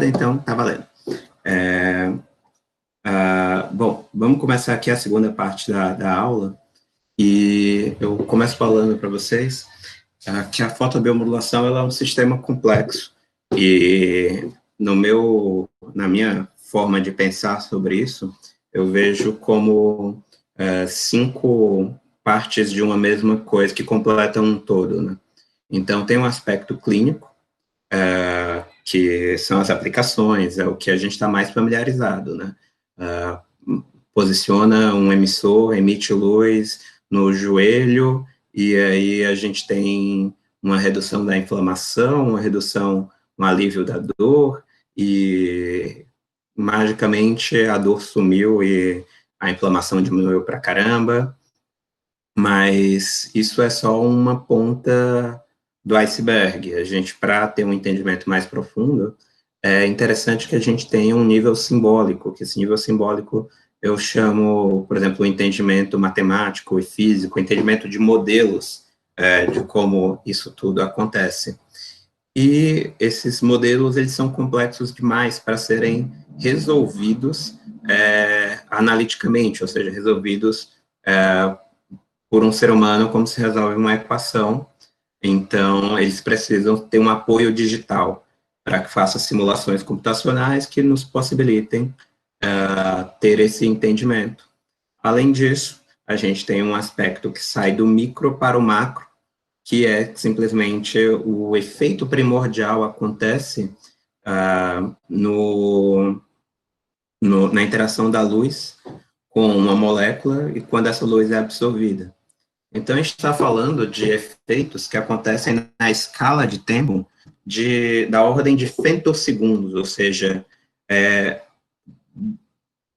Então tá valendo. Bom, vamos começar aqui a segunda parte da aula, e eu começo falando para vocês que a fotobiomodulação ela é um sistema complexo, e na minha forma de pensar sobre isso, eu vejo como 5 partes de uma mesma coisa que completam um todo, né? Então, tem um aspecto clínico, que são as aplicações, é o que a gente está mais familiarizado, né? Posiciona um emissor, emite luz no joelho, e aí a gente tem uma redução da inflamação, um alívio da dor, e magicamente a dor sumiu e a inflamação diminuiu pra caramba, mas isso é só uma ponta do iceberg. A gente, para ter um entendimento mais profundo, é interessante que a gente tenha um nível simbólico, que esse nível simbólico eu chamo, por exemplo, o entendimento matemático e físico, o entendimento de modelos de como isso tudo acontece. E esses modelos, eles são complexos demais para serem resolvidos analiticamente, ou seja, resolvidos por um ser humano como se resolve uma equação. Então, eles precisam ter um apoio digital para que faça simulações computacionais que nos possibilitem ter esse entendimento. Além disso, a gente tem um aspecto que sai do micro para o macro, que é simplesmente o efeito primordial acontece na interação da luz com uma molécula e quando essa luz é absorvida. Então, a gente está falando de efeitos que acontecem na escala de tempo da ordem de femtosegundos, ou seja,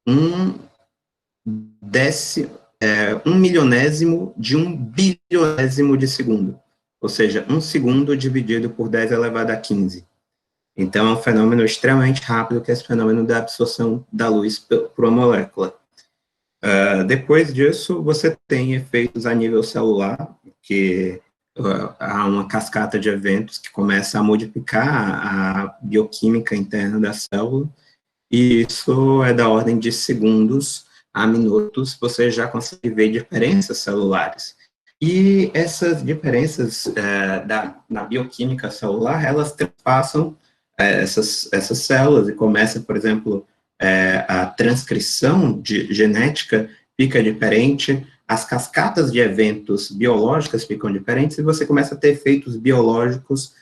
um milionésimo de um bilionésimo de segundo, ou seja, 1 segundo dividido por 10 elevado a 15. Então, é um fenômeno extremamente rápido, que é esse fenômeno da absorção da luz por uma molécula. Depois disso, você tem efeitos a nível celular, que há uma cascata de eventos que começa a modificar a bioquímica interna da célula, e isso é da ordem de segundos a minutos, você já consegue ver diferenças celulares. E essas diferenças na bioquímica celular, elas transpassam essas células, e começa, por exemplo, a transcrição genética fica diferente, as cascatas de eventos biológicas ficam diferentes, e você começa a ter efeitos biológicos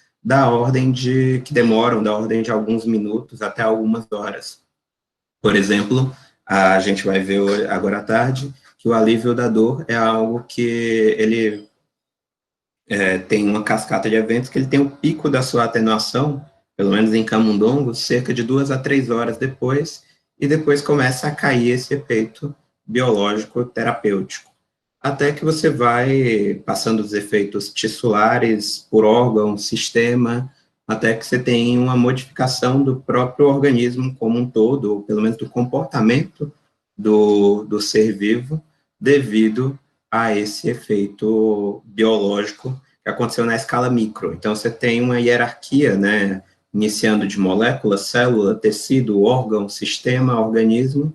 que demoram da ordem de alguns minutos até algumas horas. Por exemplo, a gente vai ver agora à tarde que o alívio da dor é algo que ele tem uma cascata de eventos que ele tem o pico da sua atenuação, pelo menos em camundongos, cerca de 2 a 3 horas depois, e depois começa a cair esse efeito biológico terapêutico. Até que você vai passando os efeitos tissulares por órgão, sistema, até que você tem uma modificação do próprio organismo como um todo, ou pelo menos do comportamento do ser vivo, devido a esse efeito biológico que aconteceu na escala micro. Então, você tem uma hierarquia, né, iniciando de molécula, célula, tecido, órgão, sistema, organismo,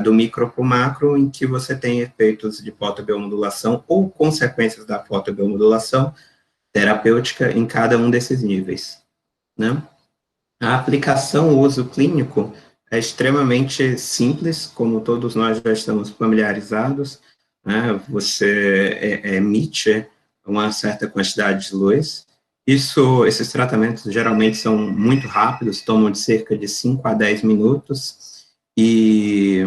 do micro para o macro, em que você tem efeitos de fotobiomodulação ou consequências da fotobiomodulação terapêutica em cada um desses níveis, né? A aplicação, o uso clínico é extremamente simples, como todos nós já estamos familiarizados, né? Você emite uma certa quantidade de luz. Esses tratamentos geralmente são muito rápidos, tomam de cerca de 5 a 10 minutos, e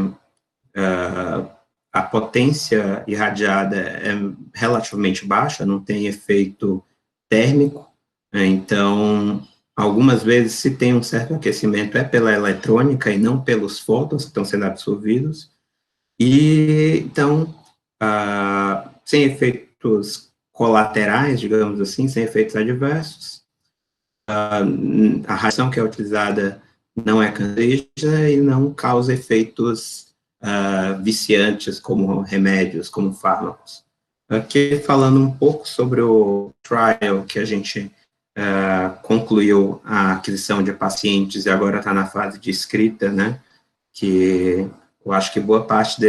a potência irradiada é relativamente baixa, não tem efeito térmico, né? Então, algumas vezes, se tem um certo aquecimento, é pela eletrônica e não pelos fótons que estão sendo absorvidos, e, então, sem efeitos colaterais, digamos assim, sem efeitos adversos, a radiação que é utilizada não é cancerígena e não causa efeitos viciantes, como remédios, como fármacos. Aqui, falando um pouco sobre o trial que a gente concluiu a aquisição de pacientes e agora está na fase de escrita, né, que eu acho que boa parte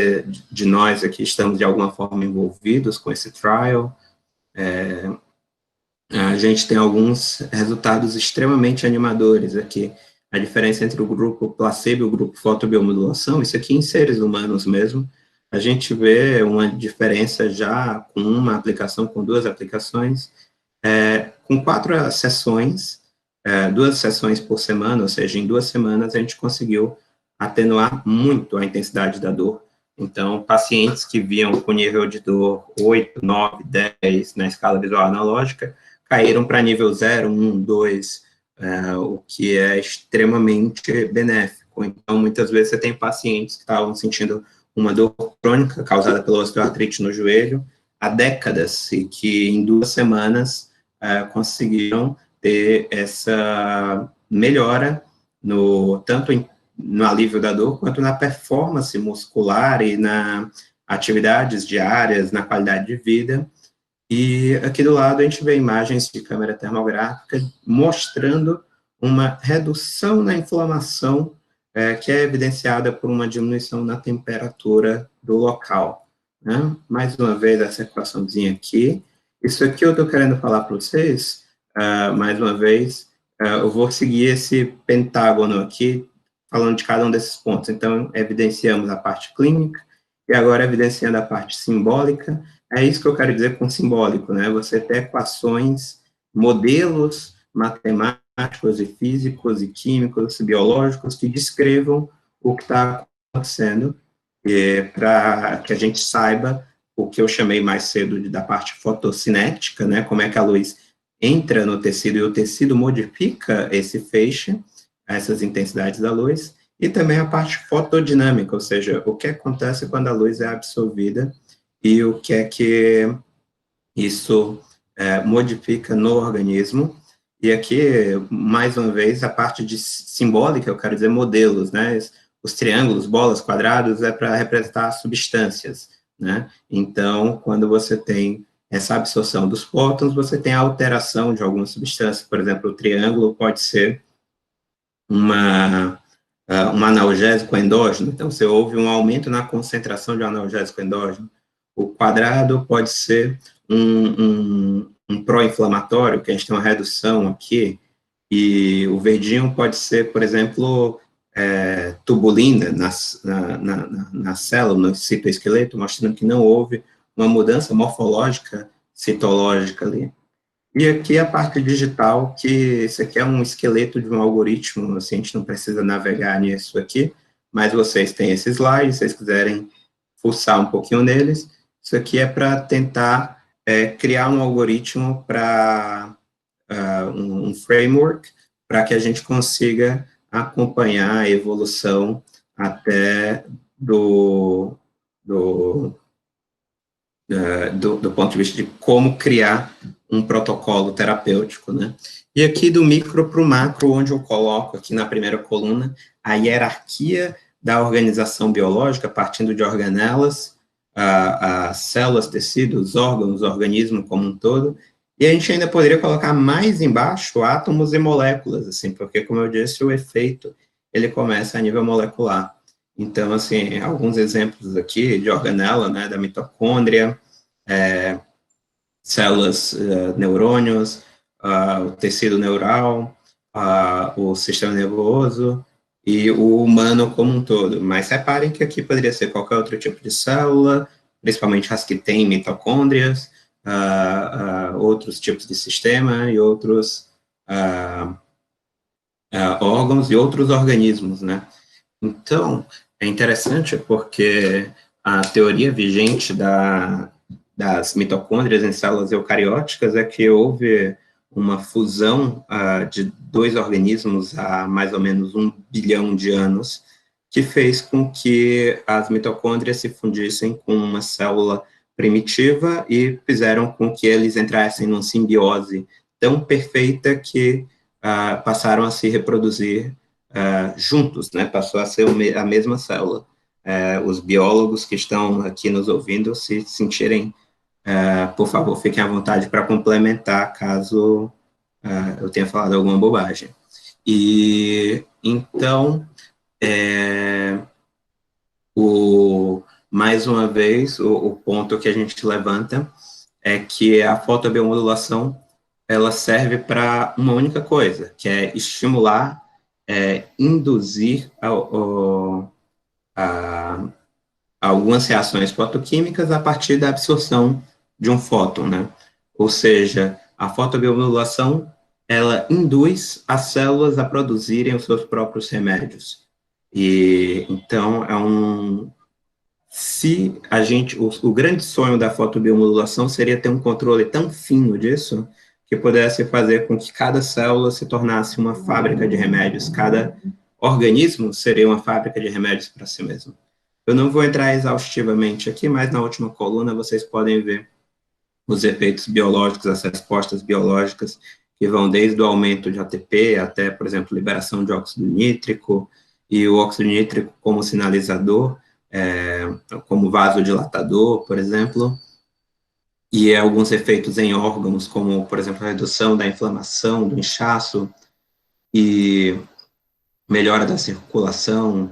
de nós aqui estamos de alguma forma envolvidos com esse trial. A gente tem alguns resultados extremamente animadores aqui. A diferença entre o grupo placebo e o grupo fotobiomodulação, isso aqui em seres humanos mesmo, a gente vê uma diferença já com uma aplicação, com 2 aplicações, com 4 sessões, 2 sessões por semana, ou seja, em 2 semanas a gente conseguiu atenuar muito a intensidade da dor. Então, pacientes que viam com nível de dor 8, 9, 10 na escala visual analógica, caíram para nível 0, 1, 2, o que é extremamente benéfico. Então, muitas vezes você tem pacientes que estavam sentindo uma dor crônica causada pela osteoartrite no joelho há décadas, e que em 2 semanas conseguiram ter essa melhora, tanto no alívio da dor, quanto na performance muscular e na atividades diárias, na qualidade de vida. E aqui do lado a gente vê imagens de câmera termográfica mostrando uma redução na inflamação, que é evidenciada por uma diminuição na temperatura do local, né? Mais uma vez, essa equaçãozinha aqui. Isso aqui eu estou querendo falar para vocês, mais uma vez, eu vou seguir esse pentágono aqui, falando de cada um desses pontos. Então, evidenciamos a parte clínica, e agora evidenciando a parte simbólica. É isso que eu quero dizer com simbólico, né? Você ter equações, modelos matemáticos e físicos e químicos e biológicos que descrevam o que está acontecendo, para que a gente saiba o que eu chamei mais cedo da parte fotocinética, né? Como é que a luz entra no tecido e o tecido modifica esse feixe, essas intensidades da luz, e também a parte fotodinâmica, ou seja, o que acontece quando a luz é absorvida e o que é que isso modifica no organismo. E aqui, mais uma vez, a parte de simbólica, eu quero dizer modelos, né? Os triângulos, bolas, quadrados, é para representar substâncias, né? Então, quando você tem essa absorção dos fótons, você tem a alteração de algumas substâncias. Por exemplo, o triângulo pode ser um analgésico endógeno, então você houve um aumento na concentração de um analgésico endógeno. O quadrado pode ser um pró-inflamatório, que a gente tem uma redução aqui, e o verdinho pode ser, por exemplo, tubulina na célula, no citoesqueleto, mostrando que não houve uma mudança morfológica citológica ali. E aqui a parte digital, que isso aqui é um esqueleto de um algoritmo, assim, a gente não precisa navegar nisso aqui, mas vocês têm esse slide, se vocês quiserem fuçar um pouquinho neles, isso aqui é para tentar criar um algoritmo para um framework, para que a gente consiga acompanhar a evolução até do ponto de vista de como criar um protocolo terapêutico, né? E aqui do micro para o macro, onde eu coloco aqui na primeira coluna a hierarquia da organização biológica, partindo de organelas, as células, tecidos, órgãos, organismo como um todo, e a gente ainda poderia colocar mais embaixo átomos e moléculas, assim, porque, como eu disse, o efeito, ele começa a nível molecular. Então, assim, alguns exemplos aqui de organela, né, da mitocôndria, células, neurônios, o tecido neural, o sistema nervoso e o humano como um todo. Mas reparem que aqui poderia ser qualquer outro tipo de célula, principalmente as que têm mitocôndrias, outros tipos de sistema e outros órgãos e outros organismos, né? Então, é interessante porque a teoria vigente das mitocôndrias em células eucarióticas é que houve uma fusão de 2 organismos há mais ou menos 1 bilhão de anos, que fez com que as mitocôndrias se fundissem com uma célula primitiva e fizeram com que eles entrassem numa simbiose tão perfeita que passaram a se reproduzir juntos, né? Passou a ser a mesma célula. Os biólogos que estão aqui nos ouvindo, se sentirem, por favor, fiquem à vontade para complementar, caso eu tenha falado alguma bobagem. E, então, mais uma vez, o ponto que a gente levanta é que a fotobiomodulação, ela serve para uma única coisa, que é estimular, induzir algumas reações fotoquímicas a partir da absorção de um fóton, né? Ou seja, a fotobiomodulação, ela induz as células a produzirem os seus próprios remédios. E, então, se a gente, o grande sonho da fotobiomodulação seria ter um controle tão fino disso, que pudesse fazer com que cada célula se tornasse uma fábrica de remédios, cada organismo seria uma fábrica de remédios para si mesmo. Eu não vou entrar exaustivamente aqui, mas na última coluna vocês podem ver os efeitos biológicos, as respostas biológicas, que vão desde o aumento de ATP até, por exemplo, liberação de óxido nítrico, e o óxido nítrico como sinalizador, como vasodilatador, por exemplo, e alguns efeitos em órgãos, como, por exemplo, a redução da inflamação, do inchaço, e melhora da circulação,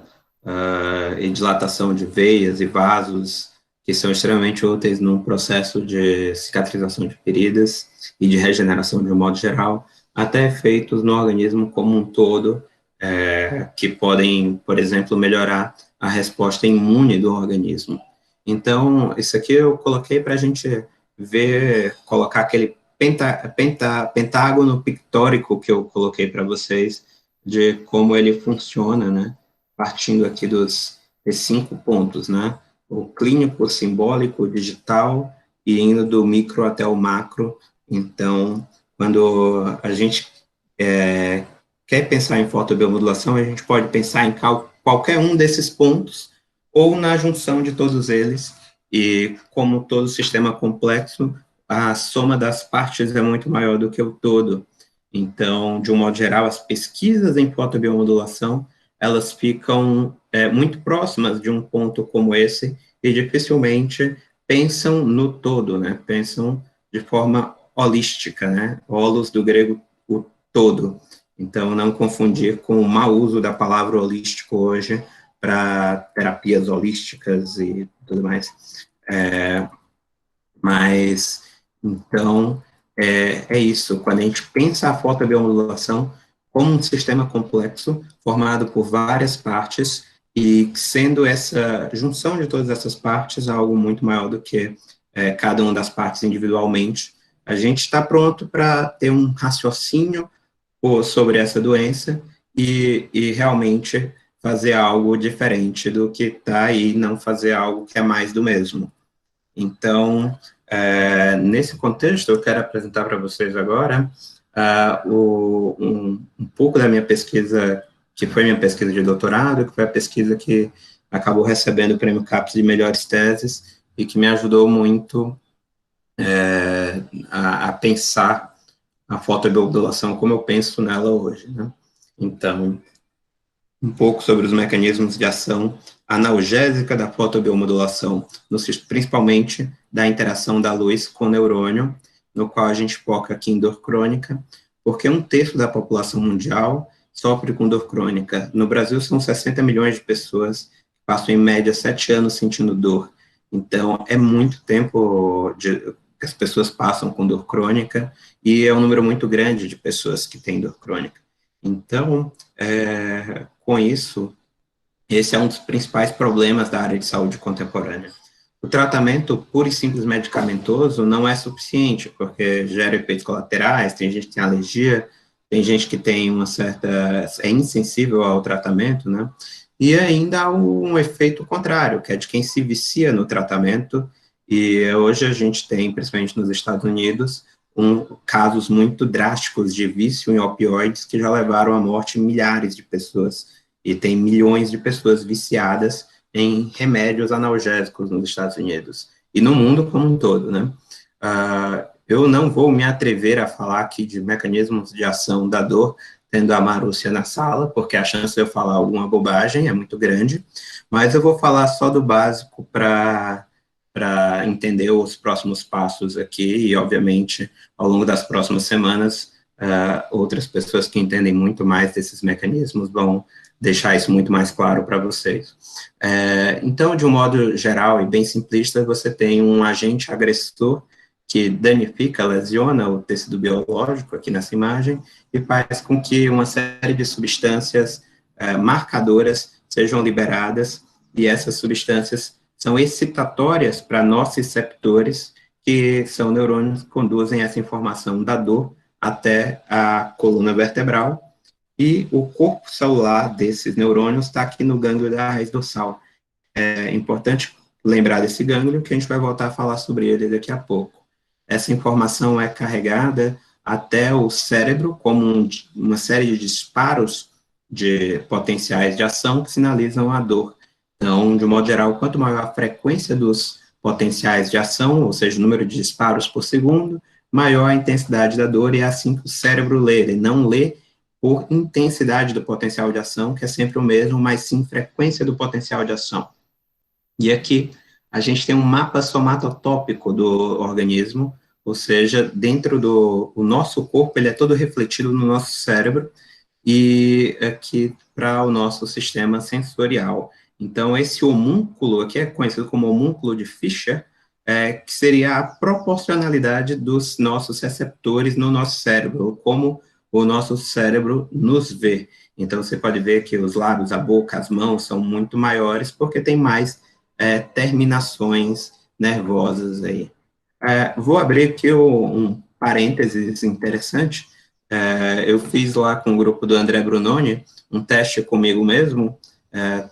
e dilatação de veias e vasos, que são extremamente úteis no processo de cicatrização de feridas e de regeneração de um modo geral, até efeitos no organismo como um todo, que podem, por exemplo, melhorar a resposta imune do organismo. Então, isso aqui eu coloquei para a gente ver, colocar aquele pentágono pictórico que eu coloquei para vocês, de como ele funciona, né, partindo aqui desses 5 pontos, né, o clínico, o simbólico, o digital, e indo do micro até o macro. Então, quando a gente quer pensar em fotobiomodulação, a gente pode pensar em qualquer um desses pontos, ou na junção de todos eles, e como todo sistema complexo, a soma das partes é muito maior do que o todo. Então, de um modo geral, as pesquisas em fotobiomodulação, elas ficam muito próximas de um ponto como esse, e dificilmente pensam no todo, né? Pensam de forma holística, né? Holos do grego, o todo. Então, não confundir com o mau uso da palavra holístico hoje para terapias holísticas e tudo mais. Mas, então, é isso. Quando a gente pensa a fotobiomodulação como um sistema complexo, formado por várias partes, e sendo essa junção de todas essas partes algo muito maior do que cada uma das partes individualmente, a gente está pronto para ter um raciocínio sobre essa doença e realmente fazer algo diferente do que está aí, não fazer algo que é mais do mesmo. Então, nesse contexto, eu quero apresentar para vocês agora um pouco da minha pesquisa, que foi minha pesquisa de doutorado, que foi a pesquisa que acabou recebendo o Prêmio CAPES de melhores teses e que me ajudou muito a pensar a fotobiomodulação como eu penso nela hoje, né? Então, um pouco sobre os mecanismos de ação analgésica da fotobiomodulação, principalmente da interação da luz com o neurônio, no qual a gente foca aqui em dor crônica, porque 1/3 da população mundial sofre com dor crônica. No Brasil, são 60 milhões de pessoas que passam, em média, 7 anos sentindo dor. Então, é muito tempo que as pessoas passam com dor crônica, e é um número muito grande de pessoas que têm dor crônica. Então, com isso, esse é um dos principais problemas da área de saúde contemporânea. O tratamento puro e simples medicamentoso não é suficiente, porque gera efeitos colaterais, tem gente que tem alergia, tem gente que tem é insensível ao tratamento, né? E ainda há um efeito contrário, que é de quem se vicia no tratamento, e hoje a gente tem, principalmente nos Estados Unidos, casos muito drásticos de vício em opioides que já levaram à morte milhares de pessoas, e tem milhões de pessoas viciadas em remédios analgésicos nos Estados Unidos, e no mundo como um todo, né? Eu não vou me atrever a falar aqui de mecanismos de ação da dor, tendo a Marúcia na sala, porque a chance de eu falar alguma bobagem é muito grande, mas eu vou falar só do básico para entender os próximos passos aqui, e, obviamente, ao longo das próximas semanas, outras pessoas que entendem muito mais desses mecanismos vão deixar isso muito mais claro para vocês. Então, de um modo geral e bem simplista, você tem um agente agressor que danifica, lesiona o tecido biológico, aqui nessa imagem, e faz com que uma série de substâncias marcadoras sejam liberadas, e essas substâncias são excitatórias para nossos receptores, que são neurônios que conduzem essa informação da dor até a coluna vertebral, e o corpo celular desses neurônios está aqui no gânglio da raiz dorsal. É importante lembrar desse gânglio, que a gente vai voltar a falar sobre ele daqui a pouco. Essa informação é carregada até o cérebro como uma série de disparos de potenciais de ação que sinalizam a dor. Então, de um modo geral, quanto maior a frequência dos potenciais de ação, ou seja, o número de disparos por segundo, maior a intensidade da dor, e é assim que o cérebro lê. Ele não lê por intensidade do potencial de ação, que é sempre o mesmo, mas sim frequência do potencial de ação. E aqui a gente tem um mapa somatotópico do organismo, ou seja, dentro do nosso corpo, ele é todo refletido no nosso cérebro, e aqui para o nosso sistema sensorial. Então, esse homúnculo aqui é conhecido como homúnculo de Fischer, que seria a proporcionalidade dos nossos receptores no nosso cérebro, como o nosso cérebro nos vê. Então, você pode ver que os lábios, a boca, as mãos são muito maiores, porque tem mais terminações nervosas aí. Vou abrir aqui um parênteses interessante. Eu fiz lá com o grupo do André Brunoni um teste comigo mesmo,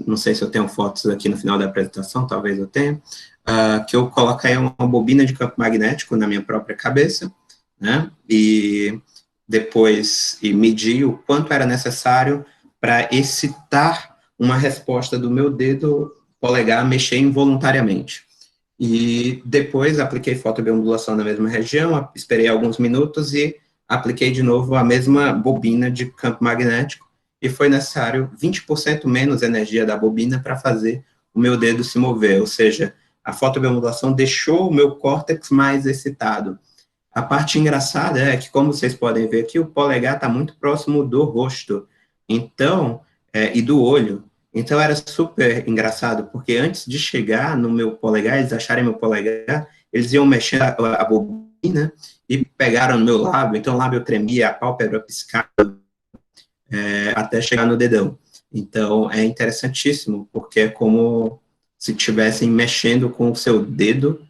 não sei se eu tenho fotos aqui no final da apresentação, talvez eu tenha, que eu coloquei uma bobina de campo magnético na minha própria cabeça, né, e depois medi o quanto era necessário para excitar uma resposta do meu dedo polegar mexer involuntariamente. E depois apliquei fotobiomodulação na mesma região, esperei alguns minutos e apliquei de novo a mesma bobina de campo magnético, e foi necessário 20% menos energia da bobina para fazer o meu dedo se mover, ou seja, a fotobiomodulação deixou o meu córtex mais excitado. A parte engraçada é que, como vocês podem ver aqui, o polegar está muito próximo do rosto, então, e do olho. Então, era super engraçado, porque antes de chegar no meu polegar, eles acharem meu polegar, eles iam mexer a bobina e pegaram no meu lábio, então o lábio tremia, a pálpebra piscava, até chegar no dedão. Então, é interessantíssimo, porque é como se estivessem mexendo com o seu dedo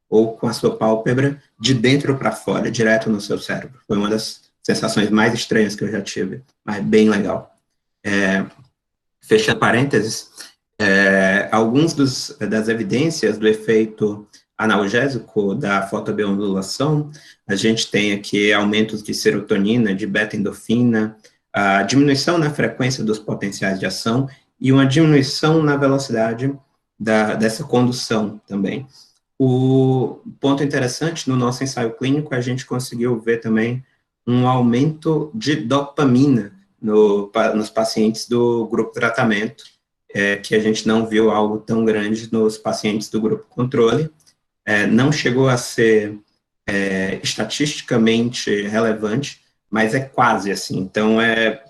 ou com a sua pálpebra de dentro para fora, direto no seu cérebro. Foi uma das sensações mais estranhas que eu já tive, mas bem legal. Fechando parênteses, alguns das evidências do efeito analgésico da fotobiomodulação, a gente tem aqui aumentos de serotonina, de beta-endorfina, a diminuição na frequência dos potenciais de ação e uma diminuição na velocidade dessa condução também. O ponto interessante, no nosso ensaio clínico, a gente conseguiu ver também um aumento de dopamina nos pacientes do grupo tratamento, que a gente não viu algo tão grande nos pacientes do grupo controle. Não chegou a ser estatisticamente relevante, mas é quase assim. Então, é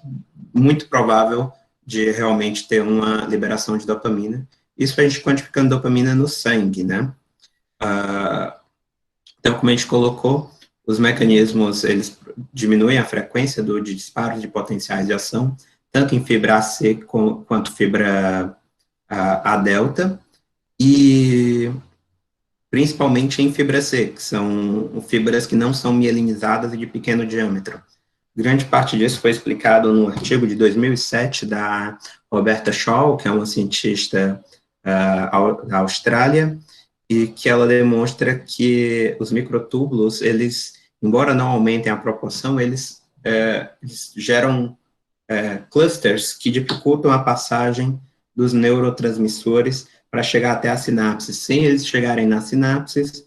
muito provável de realmente ter uma liberação de dopamina. Isso a gente quantificando dopamina no sangue, né? Então, como a gente colocou, os mecanismos, eles diminuem a frequência de disparos de potenciais de ação, tanto em fibra AC quanto fibra A delta, e principalmente em fibra C, que são fibras que não são mielinizadas e de pequeno diâmetro. Grande parte disso foi explicado no artigo de 2007 da Roberta Shaw, que é uma cientista da Austrália, e que ela demonstra que os microtúbulos, eles, embora não aumentem a proporção, eles geram clusters que dificultam a passagem dos neurotransmissores para chegar até a sinapse. Sem eles chegarem nas sinapses,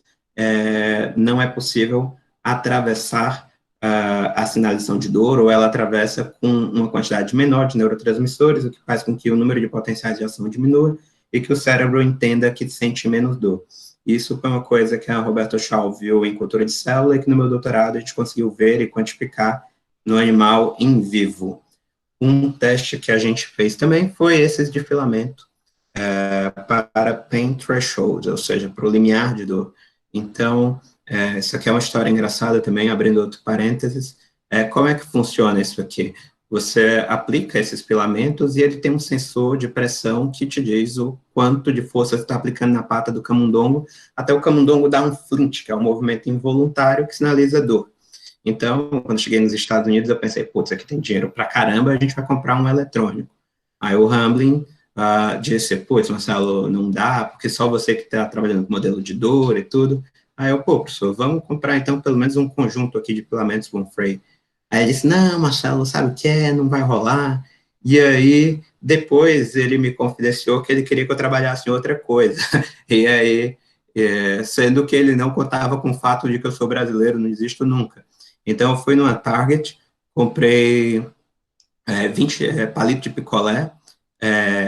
não é possível atravessar a sinalização de dor, ou ela atravessa com uma quantidade menor de neurotransmissores, o que faz com que o número de potenciais de ação diminua e que o cérebro entenda que sente menos dor. Isso foi uma coisa que a Roberta Shaw viu em cultura de célula e que no meu doutorado a gente conseguiu ver e quantificar no animal em vivo. Um teste que a gente fez também foi esses de filamento para pain threshold, ou seja, para o limiar de dor. Então, isso aqui é uma história engraçada também, abrindo outro parênteses. Como é que funciona isso aqui? Você aplica esses filamentos e ele tem um sensor de pressão que te diz o quanto de força você está aplicando na pata do camundongo, até o camundongo dar um flint, que é um movimento involuntário que sinaliza dor. Então, quando cheguei nos Estados Unidos, eu pensei, putz, aqui tem dinheiro pra caramba, a gente vai comprar um eletrônico. Aí o Hamblin disse, putz, Marcelo, não dá, porque só você que está trabalhando com modelo de dor e tudo. Aí eu, pô, professor, vamos comprar então pelo menos um conjunto aqui de filamentos Von Frey. Aí ele disse, não, Marcelo, sabe o que é, não vai rolar. E aí, depois, ele me confidenciou que ele queria que eu trabalhasse em outra coisa. E aí, sendo que ele não contava com o fato de que eu sou brasileiro, não existo nunca. Então, eu fui numa Target, comprei 20 palitos de picolé,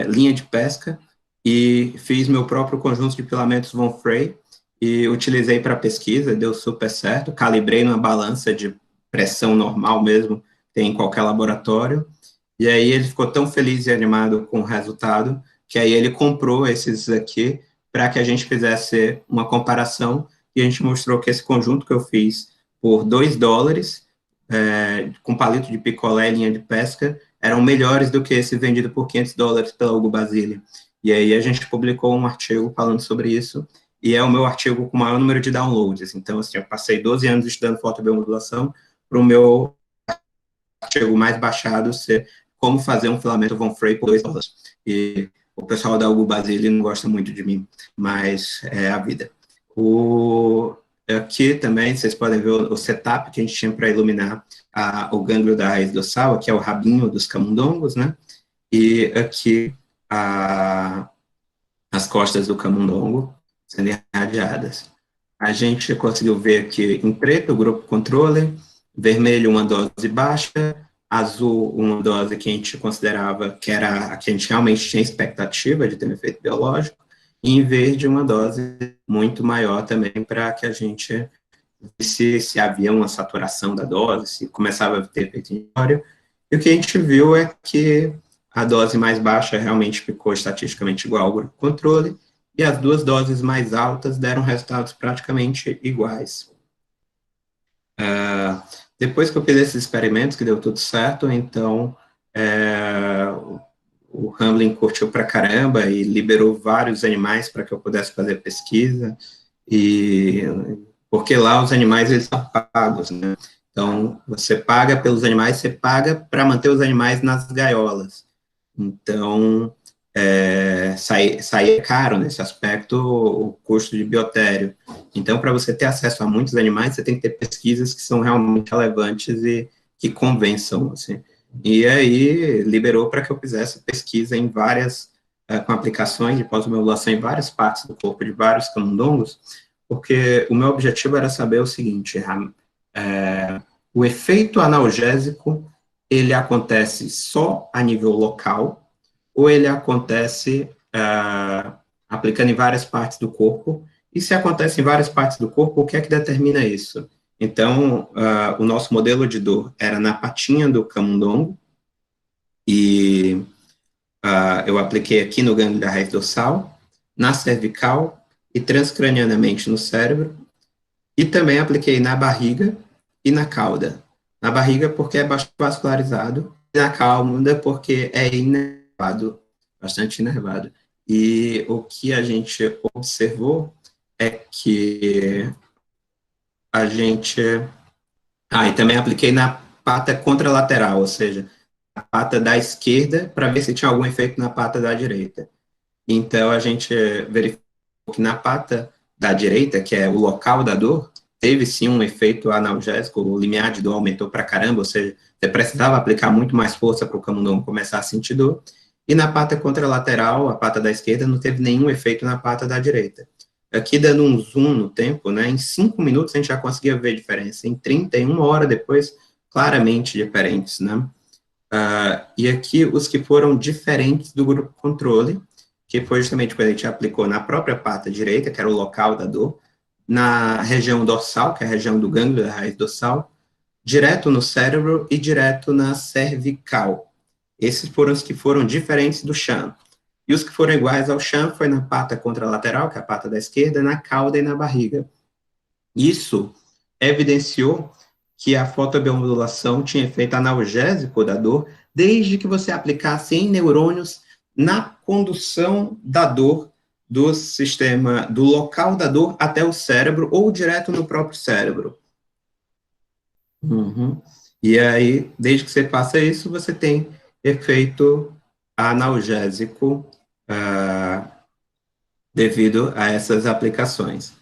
linha de pesca, e fiz meu próprio conjunto de filamentos Von Frey, e utilizei para pesquisa, deu super certo, calibrei numa balança de pressão normal mesmo, tem em qualquer laboratório, e aí ele ficou tão feliz e animado com o resultado, que aí ele comprou esses aqui, para que a gente fizesse uma comparação, e a gente mostrou que esse conjunto que eu fiz por $2, com palito de picolé e linha de pesca, eram melhores do que esse vendido por $500 pela Hugo Basile. E aí a gente publicou um artigo falando sobre isso, e é o meu artigo com o maior número de downloads. Então, assim, eu passei 12 anos estudando fotobiomodulação para o meu artigo mais baixado ser como fazer um filamento Von Frey por $2. E o pessoal da Hugo Basile não gosta muito de mim, mas é a vida. Aqui também vocês podem ver o setup que a gente tinha para iluminar o gânglio da raiz dorsal, aqui é o rabinho dos camundongos, né? E aqui as costas do camundongo sendo irradiadas. A gente conseguiu ver aqui em preto o grupo controle, vermelho uma dose baixa, azul uma dose que a gente considerava que era a que a gente realmente tinha expectativa de ter um efeito biológico, e em verde uma dose muito maior também para que a gente visse se havia uma saturação da dose, se começava a ter efeito inório. E o que a gente viu é que a dose mais baixa realmente ficou estatisticamente igual ao grupo controle, e as duas doses mais altas deram resultados praticamente iguais. Depois que eu fiz esses experimentos, que deu tudo certo, então o Hamblin curtiu pra caramba e liberou vários animais para que eu pudesse fazer pesquisa, porque lá os animais eles são pagos, né? Então, você paga pelos animais, você paga para manter os animais nas gaiolas. Então, saía caro nesse aspecto o custo de biotério. Então, para você ter acesso a muitos animais, você tem que ter pesquisas que são realmente relevantes e que convençam, assim. E aí, liberou para que eu fizesse pesquisa em várias, com aplicações de pós-modulação em várias partes do corpo de vários camundongos, porque o meu objetivo era saber o seguinte, o efeito analgésico, ele acontece só a nível local, ou ele acontece aplicando em várias partes do corpo, e se acontece em várias partes do corpo, o que é que determina isso? Então, o nosso modelo de dor era na patinha do camundongo, e eu apliquei aqui no gânglio da raiz dorsal, na cervical e transcranianamente no cérebro, e também apliquei na barriga e na cauda. Na barriga porque é vascularizado, e na cauda porque é inervado, bastante inervado. E o que a gente observou é que a gente... e também apliquei na pata contralateral, ou seja, a pata da esquerda, para ver se tinha algum efeito na pata da direita. Então, a gente verificou que na pata da direita, que é o local da dor, teve sim um efeito analgésico, o limiar de dor aumentou para caramba, ou seja, você precisava aplicar muito mais força para o camundongo começar a sentir dor, e na pata contralateral, a pata da esquerda, não teve nenhum efeito na pata da direita. Aqui, dando um zoom no tempo, né, em 5 minutos a gente já conseguia ver a diferença, em 31 horas depois, claramente diferentes, né. E aqui, os que foram diferentes do grupo controle, que foi justamente quando a gente aplicou na própria pata direita, que era o local da dor, na região dorsal, que é a região do gânglio da raiz dorsal, direto no cérebro e direto na cervical. Esses foram os que foram diferentes do sham. E os que foram iguais ao sham foi na pata contralateral, que é a pata da esquerda, na cauda e na barriga. Isso evidenciou que a fotobiomodulação tinha efeito analgésico da dor, desde que você aplicasse em neurônios na condução da dor do sistema, do local da dor até o cérebro, ou direto no próprio cérebro. Uhum. E aí, desde que você faça isso, você tem efeito analgésico devido a essas aplicações.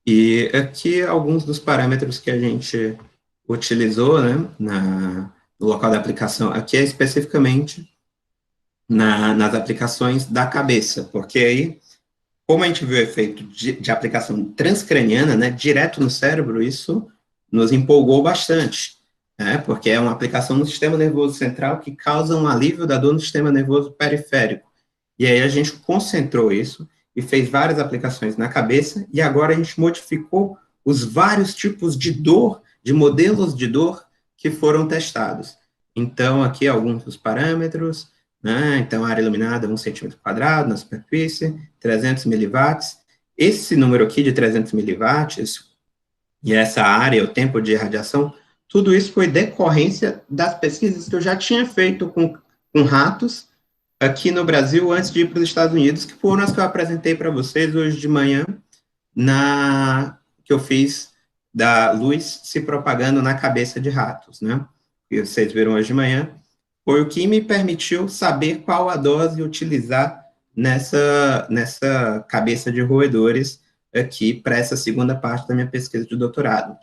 E aqui alguns dos parâmetros que a gente utilizou, né, no local da aplicação, aqui é especificamente nas aplicações da cabeça, porque aí, como a gente viu o efeito de aplicação transcraniana, né, direto no cérebro, isso nos empolgou bastante, né, porque é uma aplicação no sistema nervoso central que causa um alívio da dor no sistema nervoso periférico. E aí a gente concentrou isso e fez várias aplicações na cabeça, e agora a gente modificou os vários tipos de dor, de modelos de dor que foram testados. Então, aqui alguns dos parâmetros, né? Então, a área iluminada, 1 centímetro quadrado na superfície, 300 miliwatts. Esse número aqui de 300 miliwatts, e essa área, o tempo de irradiação, tudo isso foi decorrência das pesquisas que eu já tinha feito com ratos, aqui no Brasil, antes de ir para os Estados Unidos, que foram as que eu apresentei para vocês hoje de manhã, que eu fiz da luz se propagando na cabeça de ratos, né? Que vocês viram hoje de manhã, foi o que me permitiu saber qual a dose utilizar nessa cabeça de roedores aqui para essa segunda parte da minha pesquisa de doutorado.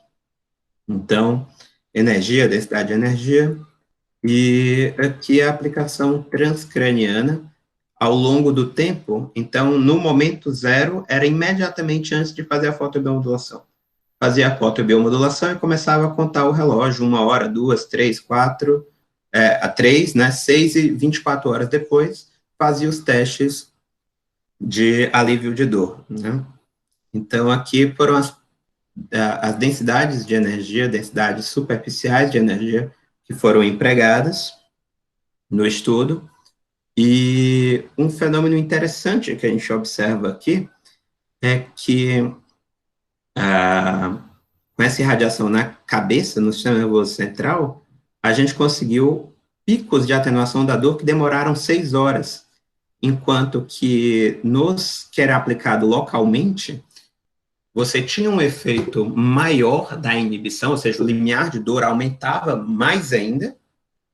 Então, energia, densidade de energia, e aqui a aplicação transcraniana ao longo do tempo. Então, no momento zero, era imediatamente antes de fazer a fotobiomodulação. Fazia a fotobiomodulação e começava a contar o relógio, 1 hora, 2, 3, 4, a 3, né, 6 e 24 horas depois, fazia os testes de alívio de dor, né? Então, aqui foram as densidades de energia, densidades superficiais de energia, que foram empregadas no estudo, e um fenômeno interessante que a gente observa aqui é que com essa irradiação na cabeça, no sistema nervoso central, a gente conseguiu picos de atenuação da dor que demoraram 6 horas, enquanto que que era aplicado localmente, você tinha um efeito maior da inibição, ou seja, o limiar de dor aumentava mais ainda,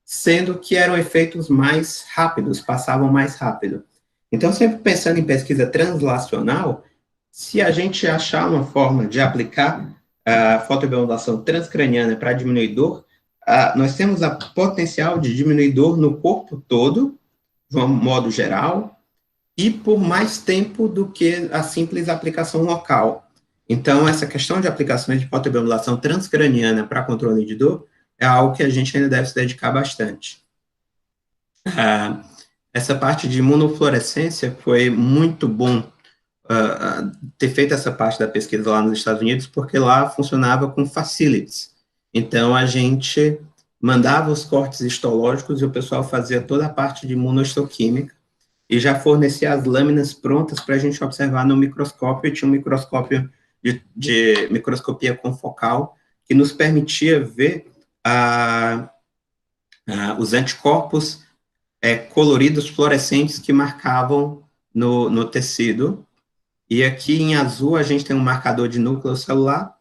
sendo que eram efeitos mais rápidos, passavam mais rápido. Então, sempre pensando em pesquisa translacional, se a gente achar uma forma de aplicar a fotobiomodulação transcraniana para diminuir dor, nós temos a potencial de diminuir dor no corpo todo, de um modo geral, e por mais tempo do que a simples aplicação local. Então, essa questão de aplicações de fotobiomodulação transcraniana para controle de dor é algo que a gente ainda deve se dedicar bastante. Essa parte de imunofluorescência foi muito bom ter feito essa parte da pesquisa lá nos Estados Unidos, porque lá funcionava com facilities. Então, a gente mandava os cortes histológicos e o pessoal fazia toda a parte de imunohistoquímica e já fornecia as lâminas prontas para a gente observar no microscópio, e tinha um microscópio de microscopia confocal que nos permitia ver os anticorpos coloridos fluorescentes que marcavam no tecido. E aqui em azul a gente tem um marcador de núcleo celular,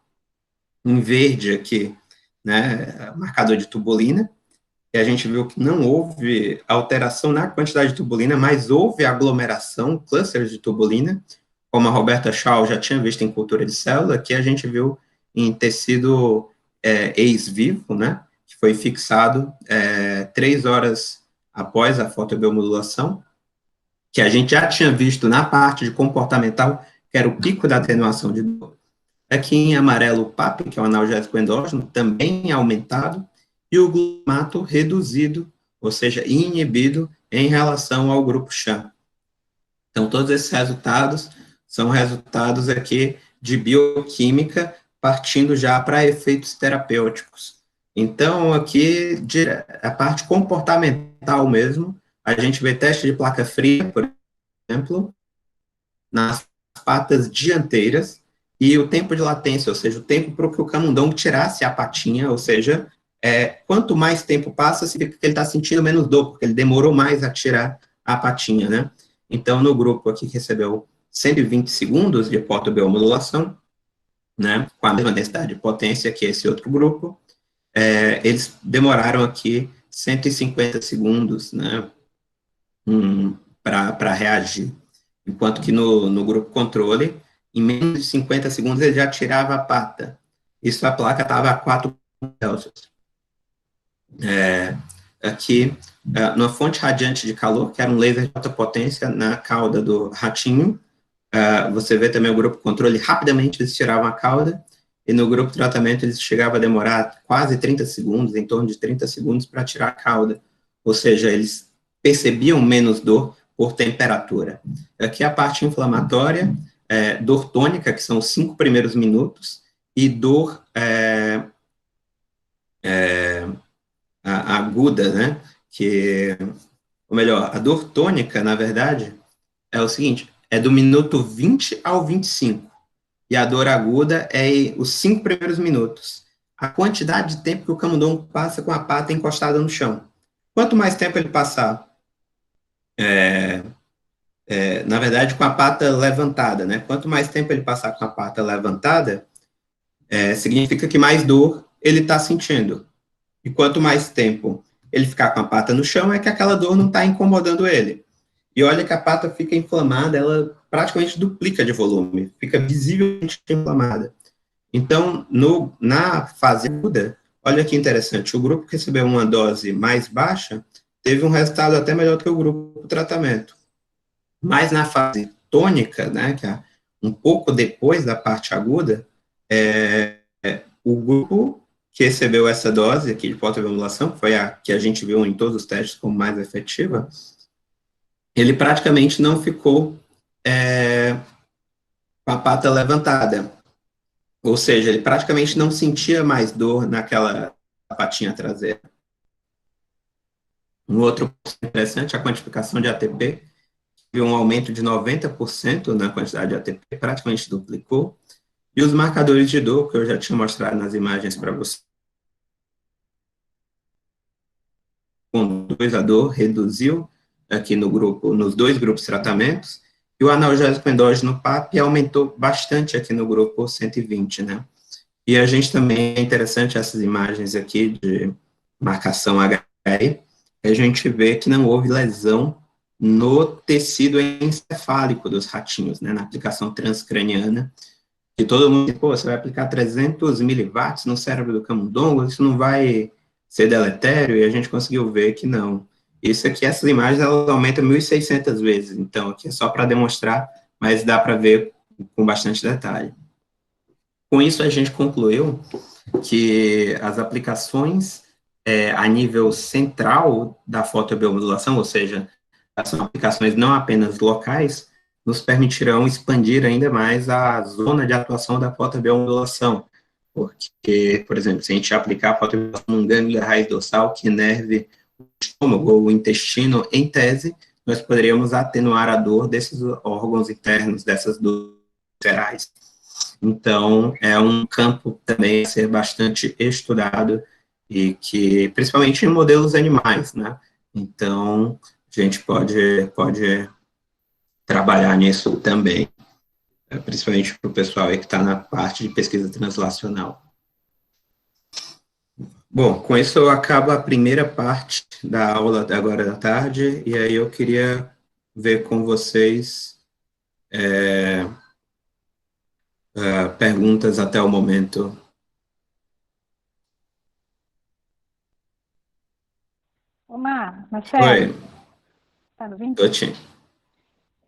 em verde aqui, né, marcador de tubulina, e a gente viu que não houve alteração na quantidade de tubulina, mas houve aglomeração, clusters de tubulina, como a Roberta Shaw já tinha visto em cultura de célula. Aqui a gente viu em tecido ex-vivo, né, que foi fixado 3 horas após a fotobiomodulação, que a gente já tinha visto na parte de comportamental, que era o pico da atenuação de dor. Aqui em amarelo o PAP, que é o analgésico endógeno, também aumentado, e o glutamato reduzido, ou seja, inibido em relação ao grupo sham. Então, todos esses resultados são resultados aqui de bioquímica, partindo já para efeitos terapêuticos. Então, aqui, a parte comportamental mesmo, a gente vê teste de placa fria, por exemplo, nas patas dianteiras, e o tempo de latência, ou seja, o tempo para que o camundongo tirasse a patinha, ou seja, quanto mais tempo passa, significa que ele está sentindo menos dor, porque ele demorou mais a tirar a patinha, né? Então, no grupo aqui que recebeu 120 segundos de fotobiomodulação, né, com a mesma densidade de potência que esse outro grupo, eles demoraram aqui 150 segundos, né, para reagir. Enquanto que no grupo controle, em menos de 50 segundos, ele já tirava a pata. Isso a placa estava a 4 Celsius. Aqui, numa fonte radiante de calor, que era um laser de alta potência na cauda do ratinho, você vê também o grupo controle, rapidamente eles tiravam a cauda, e no grupo tratamento eles chegavam a demorar quase 30 segundos, em torno de 30 segundos, para tirar a cauda. Ou seja, eles percebiam menos dor por temperatura. Aqui a parte inflamatória, dor tônica, que são os 5 primeiros minutos, e dor aguda, né, ou melhor, a dor tônica, na verdade, é o seguinte, é do minuto 20 ao 25, e a dor aguda é os 5 primeiros minutos. A quantidade de tempo que o camundongo passa com a pata encostada no chão. Quanto mais tempo ele passar, na verdade, com a pata levantada, né? Quanto mais tempo ele passar com a pata levantada, significa que mais dor ele está sentindo. E quanto mais tempo ele ficar com a pata no chão, é que aquela dor não está incomodando ele. E olha que a pata fica inflamada, ela praticamente duplica de volume, fica visivelmente inflamada. Então, na fase aguda, olha que interessante, o grupo que recebeu uma dose mais baixa teve um resultado até melhor do que o grupo do tratamento. Mas na fase tônica, né, que é um pouco depois da parte aguda, o grupo que recebeu essa dose aqui de fotobiomodulação, que foi a que a gente viu em todos os testes como mais efetiva, ele praticamente não ficou com a pata levantada. Ou seja, ele praticamente não sentia mais dor naquela patinha traseira. Um outro ponto interessante, a quantificação de ATP, viu um aumento de 90% na quantidade de ATP, praticamente duplicou. E os marcadores de dor, que eu já tinha mostrado nas imagens para você, com 2 a dor, reduziu aqui no grupo, nos 2 grupos de tratamentos, e o analgésico endógeno PAP aumentou bastante aqui no grupo 120, né? E a gente também, é interessante essas imagens aqui de marcação HI, a gente vê que não houve lesão no tecido encefálico dos ratinhos, né, na aplicação transcraniana, que todo mundo, você vai aplicar 300 miliwatts no cérebro do camundongo, isso não vai ser deletério, e a gente conseguiu ver que não. Isso aqui, essas imagens, elas aumentam 1.600 vezes, então aqui é só para demonstrar, mas dá para ver com bastante detalhe. Com isso, a gente concluiu que as aplicações a nível central da fotobiomodulação, ou seja, são aplicações não apenas locais, nos permitirão expandir ainda mais a zona de atuação da fotobiomodulação, porque, por exemplo, se a gente aplicar a fotobiomodulação num gânglio da raiz dorsal que inerve o estômago ou o intestino, em tese, nós poderíamos atenuar a dor desses órgãos internos, dessas dores viscerais. Então, é um campo também a ser bastante estudado e que, principalmente em modelos animais, né? Então, a gente pode trabalhar nisso também, principalmente para o pessoal aí que está na parte de pesquisa translacional. Bom, com isso eu acabo a primeira parte da aula agora da tarde, e aí eu queria ver com vocês perguntas até o momento. Marcelo, Oi. tá me ouvindo? Eu tinha.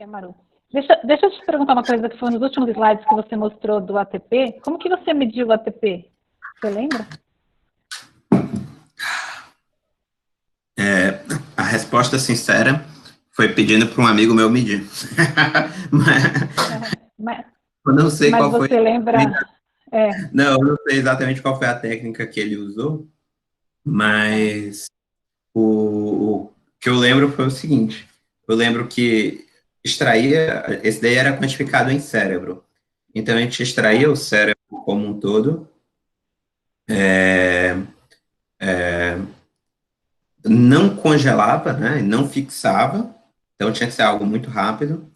Maru. Deixa eu te perguntar uma coisa que foi nos últimos slides que você mostrou do ATP. Como que você mediu o ATP? Você lembra? A resposta sincera Foi pedindo para um amigo meu medir. Mas, Eu não sei mas qual foi. você lembra... Não, eu não sei exatamente qual foi a técnica que ele usou, mas o que eu lembro foi o seguinte: eu lembro que extraía, esse daí era quantificado em cérebro. Então a gente extraía o cérebro como um todo, não congelava, né, não fixava, então tinha que ser algo muito rápido,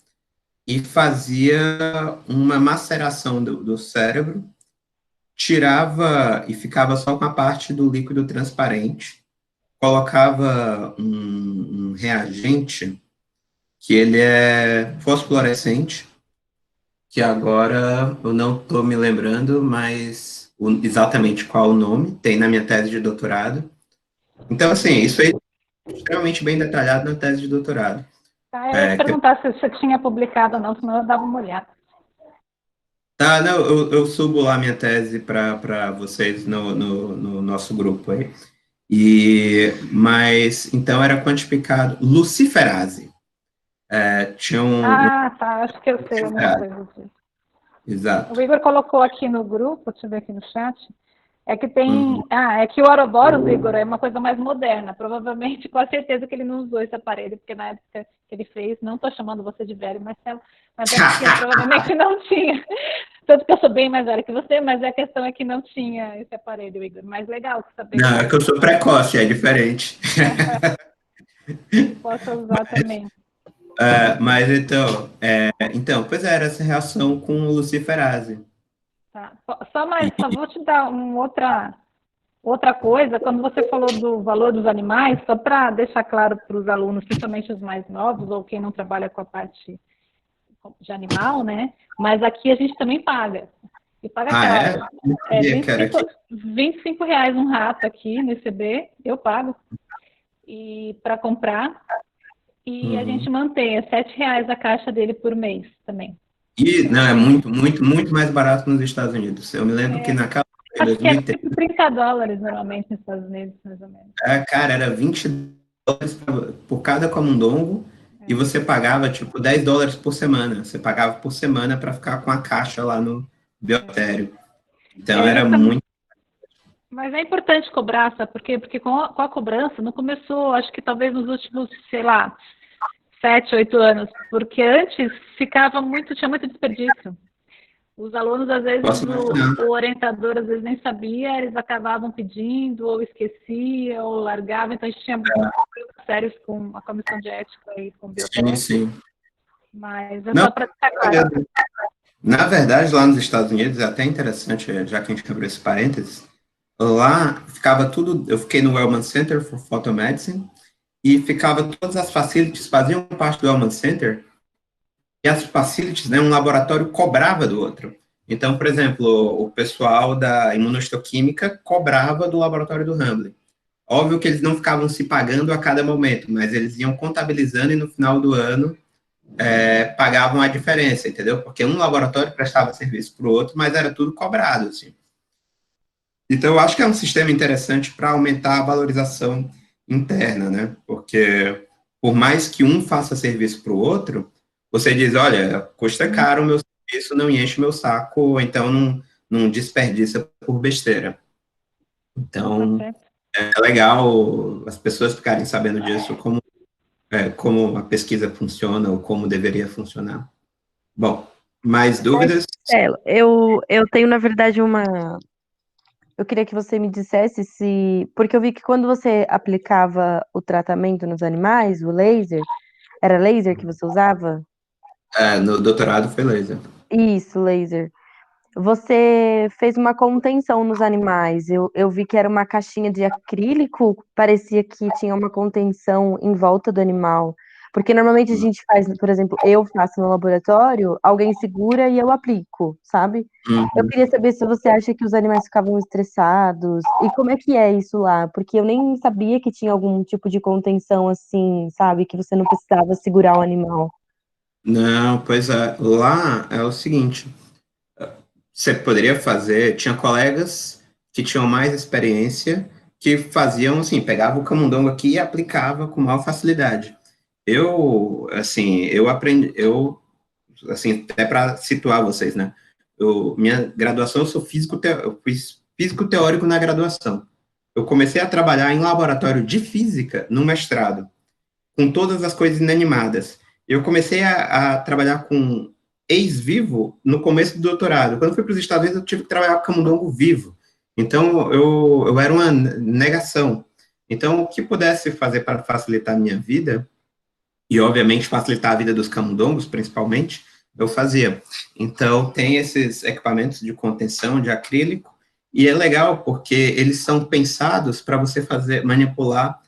e fazia uma maceração do cérebro, tirava e ficava só com a parte do líquido transparente, colocava um reagente que ele é fosforescente, que agora eu não estou me lembrando, mas exatamente qual o nome, tem na minha tese de doutorado. Então, assim, isso aí é extremamente bem detalhado na tese de doutorado. Tá, eu ia te perguntar se você tinha publicado ou não, senão eu dava uma olhada. Tá, não, eu subo lá minha tese para vocês no nosso grupo aí. Mas, então, era quantificado luciferase. Tinha Ah, tá, acho que eu sei alguma luciferase, coisa disso. O exato. Igor colocou aqui no grupo, deixa eu ver aqui no chat, é que tem. Uhum. Ah, é que o Ouroboros, Igor, é uma coisa mais moderna. Provavelmente, com a certeza que ele não usou esse aparelho, porque na época que ele fez, não estou chamando você de velho, Marcelo, mas é porque provavelmente não tinha. Tanto que eu sou bem mais velha que você, mas a questão é que não tinha esse aparelho, Igor. Mais legal saber Não, é que eu sou precoce, é diferente. possa usar também. Mas então, pois era essa reação com luciferase. Tá. Só vou te dar outra coisa, quando você falou do valor dos animais, só para deixar claro para os alunos, principalmente os mais novos, ou quem não trabalha com a parte de animal, né? Mas aqui a gente também paga. E paga Ah, é? caro. Não É sabia que era aqui. R$ 25 um rato aqui no ICB, eu pago. E para comprar. E a Uhum. gente mantém, é R$ 7 a caixa dele por mês também. E, não, é muito, muito, muito mais barato nos Estados Unidos. Eu me lembro que naquela em Acho que é 2013, tipo US$ 30 normalmente nos Estados Unidos, mais ou menos. cara, era US$ 20 por cada camundongo e você pagava, tipo, US$ 10 por semana. Você pagava por semana para ficar com a caixa lá no biotério. Então, era Justamente. muito... Mas é importante cobrar, sabe por quê? Porque com a cobrança não começou, acho que talvez nos últimos, sei lá, 7, 8 anos, porque antes tinha muito desperdício. Os alunos, às vezes, Posso imaginar. o orientador, às vezes, nem sabia, eles acabavam pedindo, ou esquecia, ou largavam, então a gente tinha problemas sérios com a comissão de ética e com o Sim, biotécnico, sim. mas é Não, só para destacar. na verdade, lá nos Estados Unidos, é até interessante, já que a gente abriu esse parênteses, lá ficava tudo, eu fiquei no Wellman Center for Photomedicine, e ficava todas as facilities, faziam parte do Wellman Center, e as facilities, né, um laboratório cobrava do outro. Então, por exemplo, o pessoal da imunohistoquímica cobrava do laboratório do Hamblin. Óbvio que eles não ficavam se pagando a cada momento, mas eles iam contabilizando e no final do ano pagavam a diferença, entendeu? Porque um laboratório prestava serviço para o outro, mas era tudo cobrado, assim. Então, eu acho que é um sistema interessante para aumentar a valorização interna, né? Porque, por mais que um faça serviço para o outro, você diz, olha, custa caro o meu serviço, não enche o meu saco, ou então não desperdiça por besteira. Tá Então, certo. é legal as pessoas ficarem sabendo disso, como a pesquisa funciona, ou como deveria funcionar. Bom, mais dúvidas? Eu tenho, na verdade, uma. Eu queria que você me dissesse se. Porque eu vi que quando você aplicava o tratamento nos animais, o laser, era laser que você usava? No doutorado foi laser. Isso, laser. Você fez uma contenção nos animais. Eu vi que era uma caixinha de acrílico, parecia que tinha uma contenção em volta do animal. Porque normalmente a gente faz, por exemplo, eu faço no laboratório, alguém segura e eu aplico, sabe? Eu queria saber se você acha que os animais ficavam estressados e como é que é isso lá, porque eu nem sabia que tinha algum tipo de contenção assim, sabe? Que você não precisava segurar o animal. Não, pois é. Lá é o seguinte, você poderia fazer, tinha colegas que tinham mais experiência, que faziam assim, pegava o camundongo aqui e aplicava com maior facilidade. eu aprendi, assim, até para situar vocês, né? Minha graduação, eu fiz físico teórico na graduação. Eu comecei a trabalhar em laboratório de física no mestrado, com todas as coisas inanimadas. Eu comecei a trabalhar com ex-vivo no começo do doutorado. Quando fui para os Estados Unidos, eu tive que trabalhar com camundongo vivo. Então, eu era uma negação. Então, o que pudesse fazer para facilitar a minha vida, e obviamente facilitar a vida dos camundongos, principalmente, eu fazia. Então, tem esses equipamentos de contenção de acrílico, e é legal porque eles são pensados para você manipular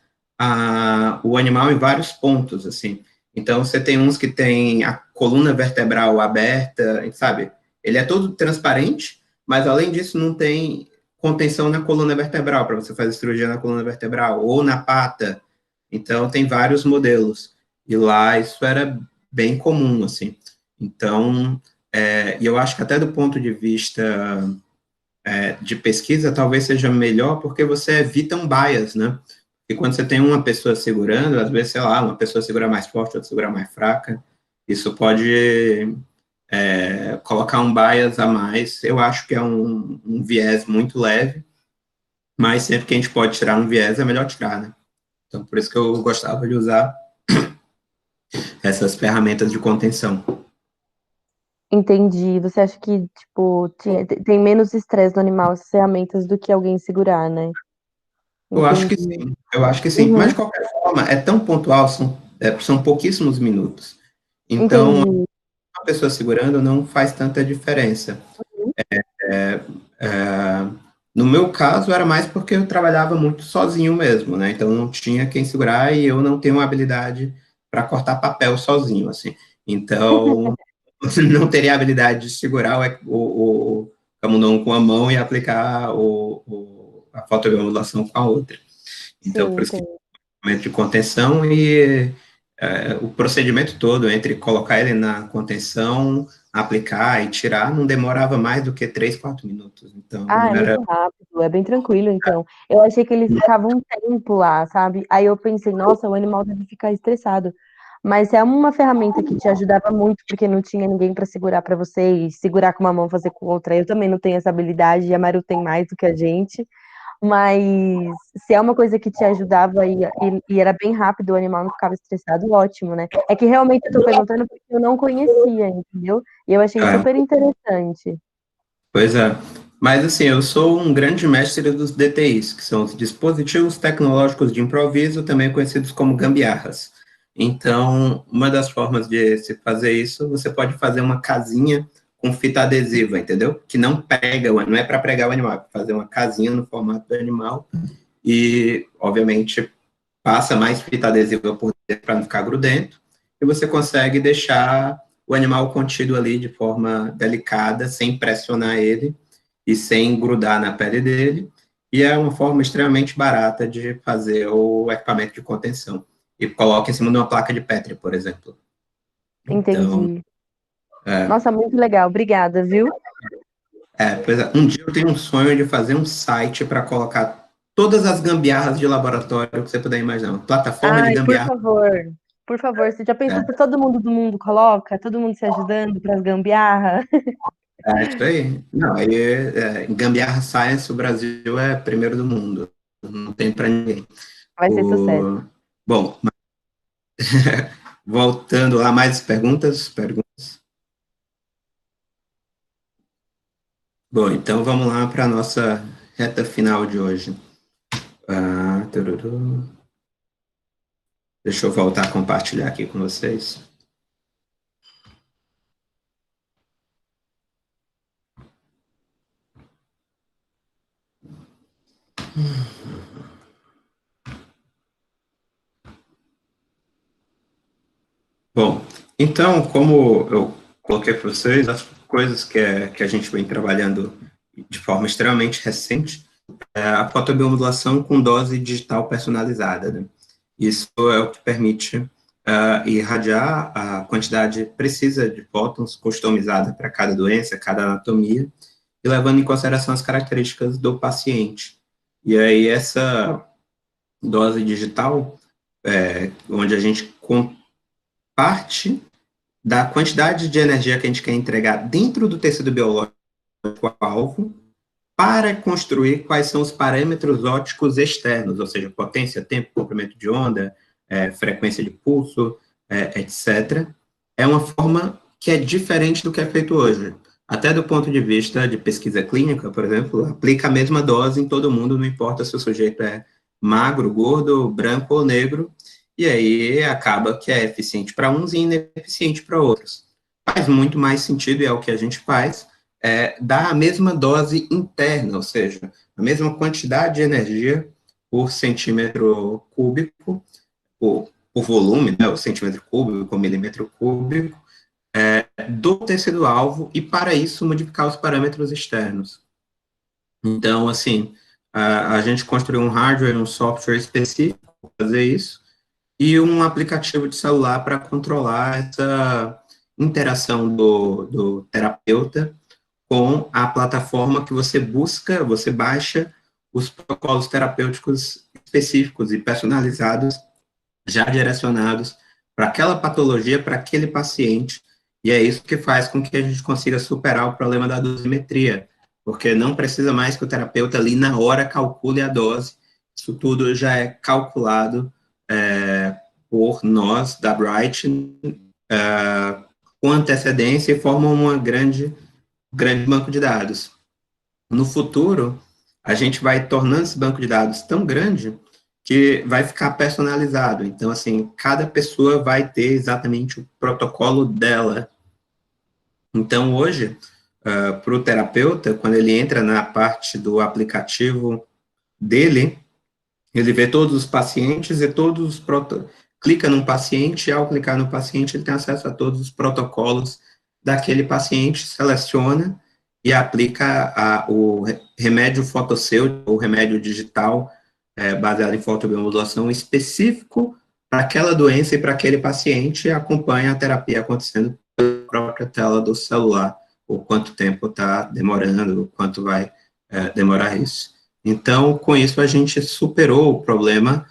o animal em vários pontos, assim. Então, você tem uns que tem a coluna vertebral aberta, sabe? Ele é todo transparente, mas além disso não tem contenção na coluna vertebral, para você fazer cirurgia na coluna vertebral, ou na pata. Então, tem vários modelos. E lá isso era bem comum, assim. Então, e eu acho que até do ponto de vista de pesquisa, talvez seja melhor, porque você evita um bias, né? E quando você tem uma pessoa segurando, às vezes, sei lá, uma pessoa segura mais forte, outra segura mais fraca, isso pode colocar um bias a mais. Eu acho que é um viés muito leve, mas sempre que a gente pode tirar um viés, é melhor tirar, né? Então, por isso que eu gostava de usar essas ferramentas de contenção. Entendi. Você acha que, tipo, tem menos estresse no animal essas ferramentas do que alguém segurar, né? Eu acho que Entendi. sim, eu acho que sim. Mas, Uhum, de qualquer forma, é tão pontual, são pouquíssimos minutos. Então, entendi. uma pessoa segurando não faz tanta diferença. Uhum. É, no meu caso, era mais porque eu trabalhava muito sozinho mesmo, né? Então, não tinha quem segurar e eu não tenho uma habilidade para cortar papel sozinho, assim. Então, não teria a habilidade de segurar o camundongo com a mão e aplicar a fotobiomodulação com a outra. Então, Sim, por isso que entendi. de contenção e o procedimento todo entre colocar ele na contenção, aplicar e tirar não demorava mais do que 3, 4 minutos. Ah, Então, é era... muito rápido, é bem tranquilo, então. Eu achei que ele ficava um tempo lá, sabe? Aí eu pensei, nossa, o animal deve ficar estressado. Mas é uma ferramenta que te ajudava muito, porque não tinha ninguém para segurar para você e segurar com uma mão, fazer com outra. Eu também não tenho essa habilidade, e a Maru tem mais do que a gente. Mas se é uma coisa que te ajudava e era bem rápido, o animal não ficava estressado, ótimo, né? É que realmente eu tô perguntando porque eu não conhecia, entendeu? E eu achei É, super interessante. pois é. Mas, assim, eu sou um grande mestre dos DTIs, que são os dispositivos tecnológicos de improviso, também conhecidos como gambiarras. Então, uma das formas de se fazer isso, você pode fazer uma casinha com fita adesiva, entendeu? Que não pega, não é para pregar o animal, é para fazer uma casinha no formato do animal e, obviamente, passa mais fita adesiva por dentro para não ficar grudento, e você consegue deixar o animal contido ali de forma delicada, sem pressionar ele e sem grudar na pele dele, e é uma forma extremamente barata de fazer o equipamento de contenção. E coloca em cima de uma placa de Petri, por exemplo. Então, Entendi. é, Nossa, muito legal. Obrigada, viu? pois é, um dia eu tenho um sonho de fazer um site para colocar todas as gambiarras de laboratório que você puder imaginar, uma plataforma de Ai, por gambiarra. favor. Por favor, você já pensou se todo mundo do mundo coloca? Todo mundo se ajudando para as gambiarra? É isso aí. Não, aí, em Gambiarra Science, o Brasil é primeiro do mundo. Não tem para ninguém. Vai ser sucesso. O, bom, voltando lá, mais perguntas? Bom, então vamos lá para a nossa reta final de hoje. Tururu. Deixa eu voltar a compartilhar aqui com vocês. Bom, então, como eu coloquei para vocês, as coisas que a gente vem trabalhando de forma extremamente recente é a fotobiomodulação com dose digital personalizada, né? Isso é o que permite irradiar a quantidade precisa de fótons customizada para cada doença, cada anatomia, e levando em consideração as características do paciente. E aí essa dose digital, onde a gente parte da quantidade de energia que a gente quer entregar dentro do tecido biológico-alvo para construir quais são os parâmetros ópticos externos, ou seja, potência, tempo, comprimento de onda, frequência de pulso, etc. É uma forma que é diferente do que é feito hoje. Até do ponto de vista de pesquisa clínica, por exemplo, aplica a mesma dose em todo mundo, não importa se o sujeito é magro, gordo, branco ou negro, e aí acaba que é eficiente para uns e ineficiente para outros. Faz muito mais sentido, e é o que a gente faz, dar a mesma dose interna, ou seja, a mesma quantidade de energia por centímetro cúbico, por volume, né, o centímetro cúbico, o milímetro cúbico, do tecido-alvo, e para isso modificar os parâmetros externos. Então, assim, a gente construiu um hardware, um software específico para fazer isso, e um aplicativo de celular para controlar essa interação do terapeuta com a plataforma que você busca, você baixa os protocolos terapêuticos específicos e personalizados, já direcionados para aquela patologia, para aquele paciente, e é isso que faz com que a gente consiga superar o problema da dosimetria, porque não precisa mais que o terapeuta ali na hora calcule a dose, isso tudo já é calculado por nós, da Bright, com antecedência e forma uma grande banco de dados. No futuro, a gente vai tornando esse banco de dados tão grande que vai ficar personalizado. Então, assim, cada pessoa vai ter exatamente o protocolo dela. Então, hoje, para o terapeuta, quando ele entra na parte do aplicativo dele, ele vê todos os pacientes e todos os clica num paciente, e ao clicar no paciente, ele tem acesso a todos os protocolos daquele paciente, seleciona e aplica o remédio fotossêutico, o remédio digital, baseado em fotobiomodulação específico para aquela doença e para aquele paciente, e acompanha a terapia acontecendo pela própria tela do celular, o quanto tempo está demorando, o quanto vai demorar isso. Então, com isso, a gente superou o problema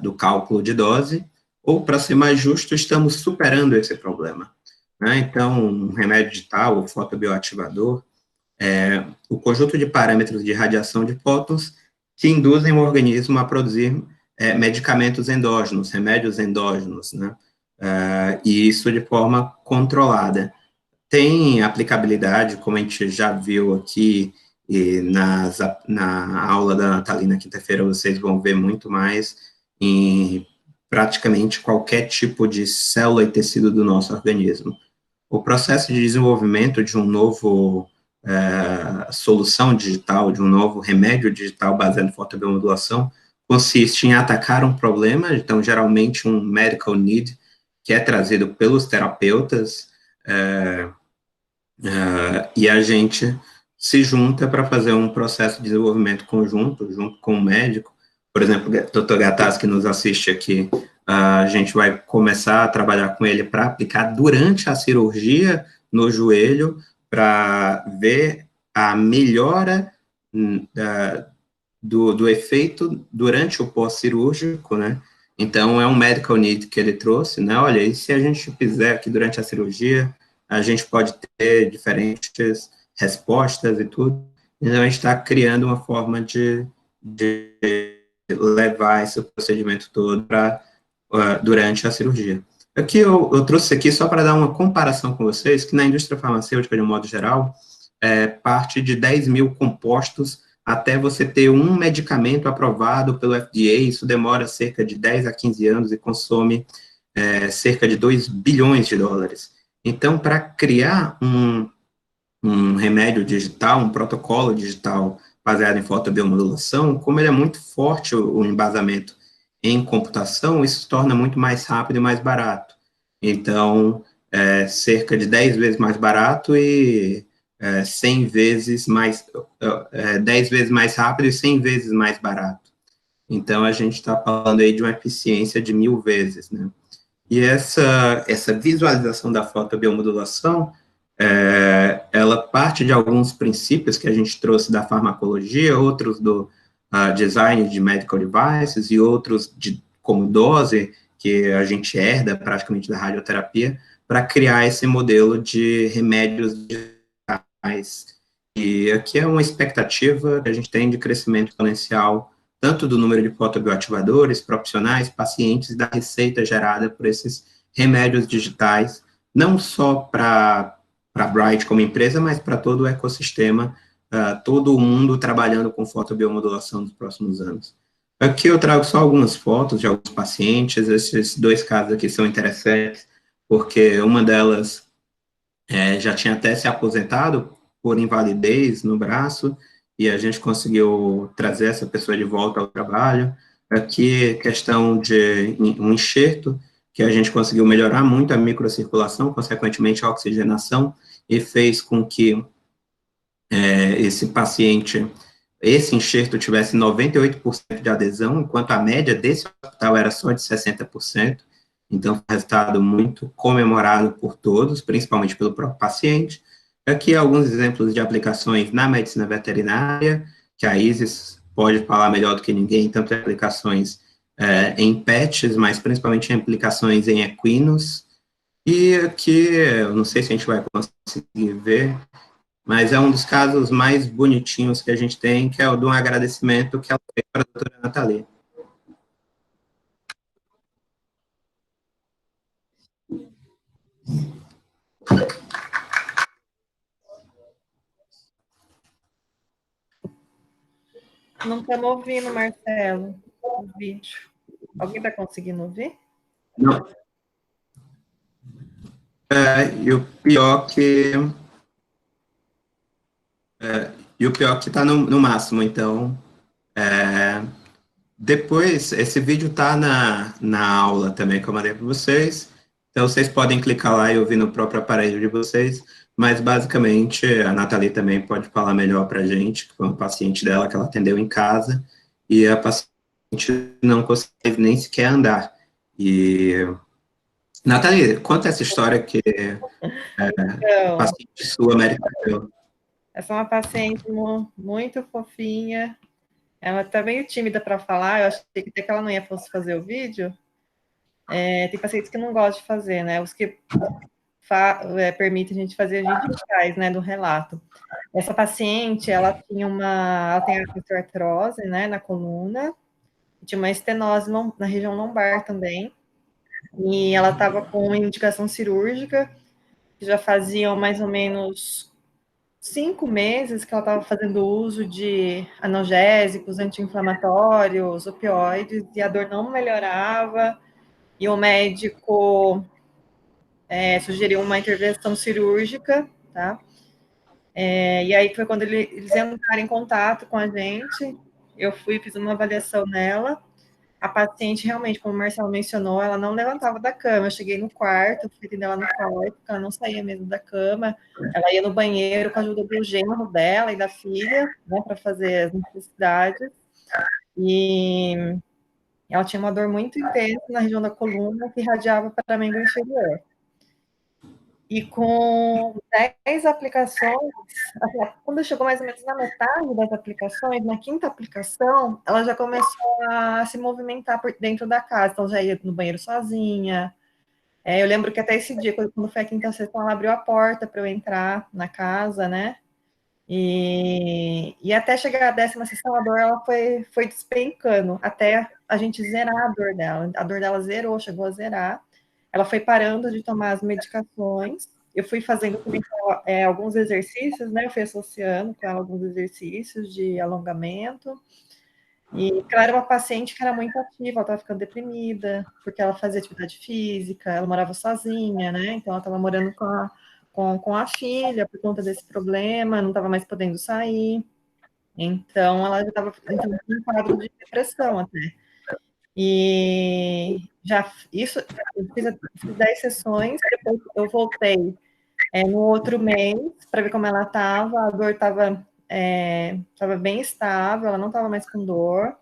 do cálculo de dose, ou, para ser mais justo, estamos superando esse problema. Né? Então, um remédio digital, o fotobioativador, o conjunto de parâmetros de radiação de fótons que induzem o organismo a produzir medicamentos endógenos, remédios endógenos, né? E isso de forma controlada. Tem aplicabilidade, como a gente já viu aqui, e na aula da Natalina, quinta-feira, vocês vão ver muito mais em praticamente qualquer tipo de célula e tecido do nosso organismo. O processo de desenvolvimento de um novo solução digital, de um novo remédio digital baseado em fotobiomodulação, consiste em atacar um problema, então, geralmente, um medical need, que é trazido pelos terapeutas, e a gente se junta para fazer um processo de desenvolvimento conjunto, junto com o médico. Por exemplo, o Dr. Gattas, que nos assiste aqui, a gente vai começar a trabalhar com ele para aplicar durante a cirurgia no joelho, para ver a melhora do efeito durante o pós-cirúrgico, né? Então, é um medical need que ele trouxe, né? Olha, e se a gente fizer aqui durante a cirurgia, a gente pode ter diferentes respostas e tudo. Então, a gente está criando uma forma de levar esse procedimento todo para durante a cirurgia. Aqui eu trouxe aqui só para dar uma comparação com vocês, que na indústria farmacêutica, de um modo geral, parte de 10 mil compostos até você ter um medicamento aprovado pelo FDA. Isso demora cerca de 10 a 15 anos e consome cerca de 2 bilhões de dólares. Então, para criar um remédio digital, um protocolo digital baseado em fotobiomodulação, como ele é muito forte, o embasamento em computação, isso se torna muito mais rápido e mais barato. Então, cerca de 10 vezes mais barato e 100 vezes mais, 10 vezes mais rápido e 100 vezes mais barato. Então, a gente está falando aí de uma eficiência de 1000 vezes, né? E essa visualização da fotobiomodulação, ela parte de alguns princípios que a gente trouxe da farmacologia, outros do design de medical devices e outros como dose, que a gente herda praticamente da radioterapia, para criar esse modelo de remédios digitais. E aqui é uma expectativa que a gente tem de crescimento exponencial, tanto do número de fotobioativadores, profissionais, pacientes, e da receita gerada por esses remédios digitais, não só para a Bright como empresa, mas para todo o ecossistema, todo mundo trabalhando com fotobiomodulação nos próximos anos. Aqui eu trago só algumas fotos de alguns pacientes, esses 2 casos aqui são interessantes, porque uma delas já tinha até se aposentado por invalidez no braço, e a gente conseguiu trazer essa pessoa de volta ao trabalho. Aqui, questão de um enxerto, que a gente conseguiu melhorar muito a microcirculação, consequentemente a oxigenação, e fez com que esse paciente, esse enxerto tivesse 98% de adesão, enquanto a média desse hospital era só de 60%, então, um resultado muito comemorado por todos, principalmente pelo próprio paciente. Aqui alguns exemplos de aplicações na medicina veterinária, que a Isis pode falar melhor do que ninguém, tanto em aplicações em pets, mas principalmente em aplicações em equinos. E aqui, eu não sei se a gente vai conseguir ver, mas é um dos casos mais bonitinhos que a gente tem, que é o de um agradecimento que ela fez para a doutora Nathalie. Não estamos ouvindo, Marcelo, o vídeo. Alguém está conseguindo ouvir? Não. E o pior que está no máximo, então, depois, esse vídeo está na aula também que eu mandei para vocês, então vocês podem clicar lá e ouvir no próprio aparelho de vocês, mas basicamente a Nathalie também pode falar melhor para a gente, que foi uma paciente dela que ela atendeu em casa, e a paciente não consegue nem sequer andar. E, Nathalie, conta essa história que a paciente sua, América, essa é uma paciente muito fofinha, ela está meio tímida para falar, eu achei que até que ela não ia fosse fazer o vídeo. Tem pacientes que não gostam de fazer, né? Os que permitem a gente fazer, a gente faz, né, do relato. Essa paciente, ela tem osteoartrose, né, na coluna, tinha uma estenose na região lombar também, e ela estava com indicação cirúrgica, que já faziam mais ou menos 5 meses que ela estava fazendo uso de analgésicos, anti-inflamatórios, opioides, e a dor não melhorava, e o médico sugeriu uma intervenção cirúrgica, tá? E aí foi quando eles entraram em contato com a gente, eu fiz uma avaliação nela, a paciente realmente, como o Marcelo mencionou, ela não levantava da cama, eu cheguei no quarto, fui atender ela no quarto, porque ela não saía mesmo da cama, ela ia no banheiro com a ajuda do genro dela e da filha, né, para fazer as necessidades, e ela tinha uma dor muito intensa na região da coluna, que irradiava para a membro inferior. E com 10 aplicações, quando chegou mais ou menos na metade das aplicações, na 5ª aplicação, ela já começou a se movimentar por dentro da casa, então já ia no banheiro sozinha. Eu lembro que até esse dia, quando foi a 5ª sessão, ela abriu a porta para eu entrar na casa, né? E até chegar a 10ª sessão, a dor ela foi despencando, até a gente zerar a dor dela. A dor dela zerou, chegou a zerar. Ela foi parando de tomar as medicações. Eu fui fazendo alguns exercícios, né? Eu fui associando com ela alguns exercícios de alongamento. E, claro, uma paciente que era muito ativa, ela estava ficando deprimida, porque ela fazia atividade física, ela morava sozinha, né? Então, ela estava morando com a filha por conta desse problema, não estava mais podendo sair. Então, ela já estava entrando em quadro de depressão até. E eu fiz 10 sessões, depois eu voltei no outro mês para ver como ela estava, a dor estava bem estável, ela não estava mais com dor.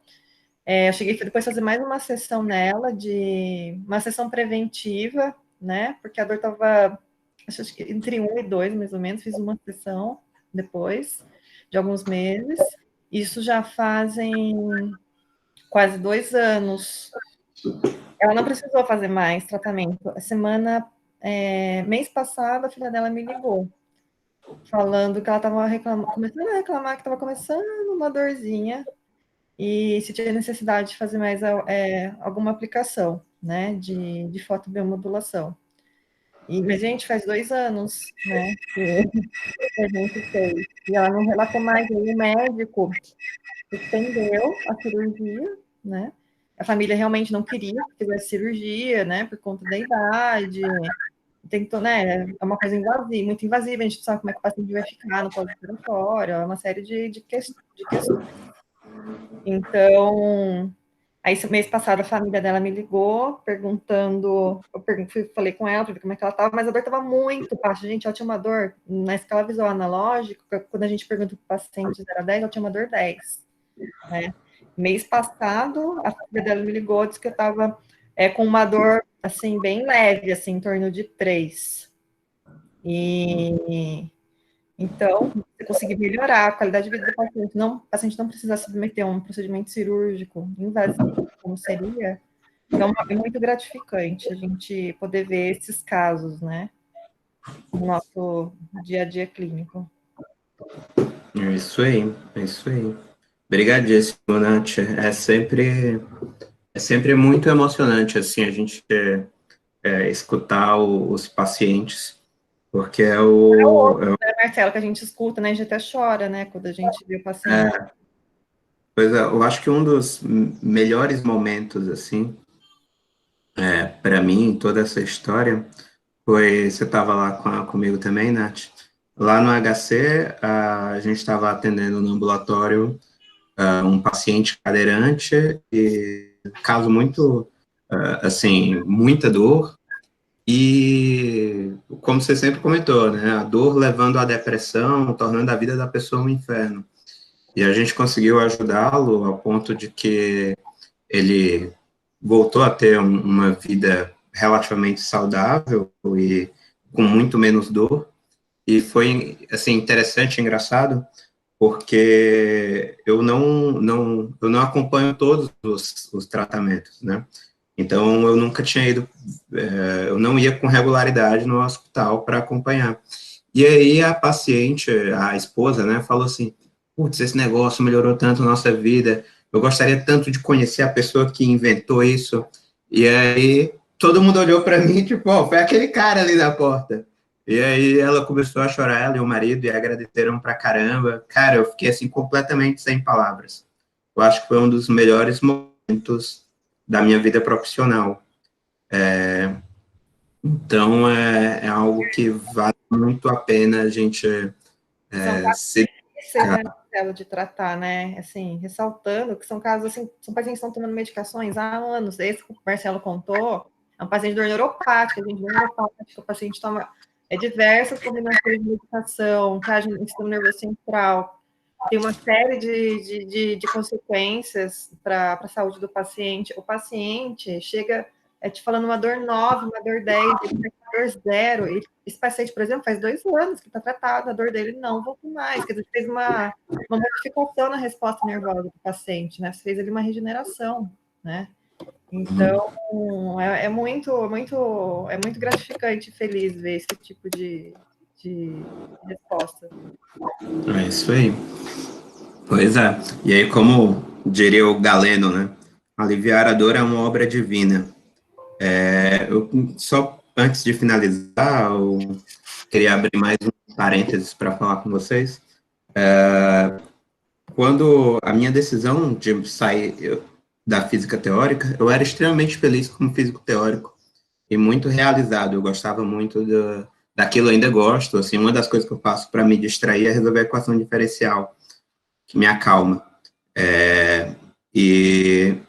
Eu cheguei depois a fazer mais uma sessão nela, uma sessão preventiva, né, porque a dor estava, acho que entre 1 e 2, mais ou menos, fiz uma sessão depois de alguns meses, isso já fazem quase 2 anos. ela não precisou fazer mais tratamento. Mês passado, a filha dela me ligou, falando que ela estava começando a reclamar que estava começando uma dorzinha e se tinha necessidade de fazer mais alguma aplicação, né, de fotobiomodulação. Mas, gente, faz 2 anos, né, que a gente fez. E ela não relatou mais. Aí o médico suspendeu a cirurgia, né? A família realmente não queria que fizesse cirurgia, né, por conta da idade. Tentou, né, é uma coisa invasiva, muito invasiva, a gente não sabe como é que o paciente vai ficar no pós-operatório, é uma série de questões. Então, aí, mês passado, a família dela me ligou, perguntando, falei com ela, para ver como é que ela estava, mas a dor estava muito baixa, gente, ela tinha uma dor, na escala visual analógica, quando a gente pergunta para o paciente de 0 a 10, ela tinha uma dor 10, né? Mês passado, a filha dela me ligou, disse que eu estava com uma dor, assim, bem leve, assim, em torno de 3. E então, você conseguir melhorar a qualidade de vida do paciente, o paciente não precisar submeter a um procedimento cirúrgico invasivo, como seria, então é muito gratificante a gente poder ver esses casos, né, no nosso dia a dia clínico. É isso aí, é isso aí. Obrigadíssimo, Nath. É sempre muito emocionante, assim, a gente escutar os pacientes, porque Marcelo, que a gente escuta, né, a gente até chora, né, quando a gente vê o paciente. Eu acho que um dos melhores momentos, assim, para mim, em toda essa história, foi, você estava lá comigo também, Nath, lá no HC, a gente estava atendendo no ambulatório um paciente cadeirante, e caso muito, assim, muita dor, e como você sempre comentou, né, a dor levando à depressão, tornando a vida da pessoa um inferno. E a gente conseguiu ajudá-lo ao ponto de que ele voltou a ter uma vida relativamente saudável e com muito menos dor. E foi, assim, interessante e engraçado, porque eu não acompanho todos os tratamentos, né? Então, eu nunca tinha ido, eu não ia com regularidade no hospital para acompanhar. E aí a paciente, a esposa, né, falou assim, putz, esse negócio melhorou tanto a nossa vida, eu gostaria tanto de conhecer a pessoa que inventou isso. E aí todo mundo olhou para mim, tipo, oh, foi aquele cara ali na porta. E aí ela começou a chorar, ela e o marido, e agradeceram pra caramba. Cara, eu fiquei assim completamente sem palavras. Eu acho que foi um dos melhores momentos da minha vida profissional. Então, é algo que vale muito a pena a gente se... Né, Marcelo, de tratar, né, assim, ressaltando que são casos, assim, são pacientes que estão tomando medicações há anos. Esse que o Marcelo contou é um paciente de dor neuropática, o paciente toma diversas combinações de medicação, que age no sistema nervoso central, tem uma série de consequências para a saúde do paciente. O paciente chega te falando uma dor 9, uma dor 10, uma dor 0. Esse paciente, por exemplo, faz 2 anos que está tratado, a dor dele não volta mais. Quer dizer, fez uma modificação na resposta nervosa do paciente, né? Você fez ali uma regeneração, né? Então, é muito gratificante e feliz ver esse tipo de resposta. É isso aí. Pois é. E aí, como diria o Galeno, né? Aliviar a dor é uma obra divina. Só antes de finalizar, eu queria abrir mais um parênteses para falar com vocês. Quando a minha decisão de sair da física teórica, eu era extremamente feliz como físico teórico e muito realizado. Eu gostava muito daquilo, ainda gosto. Assim, uma das coisas que eu faço para me distrair é resolver a equação diferencial, que me acalma.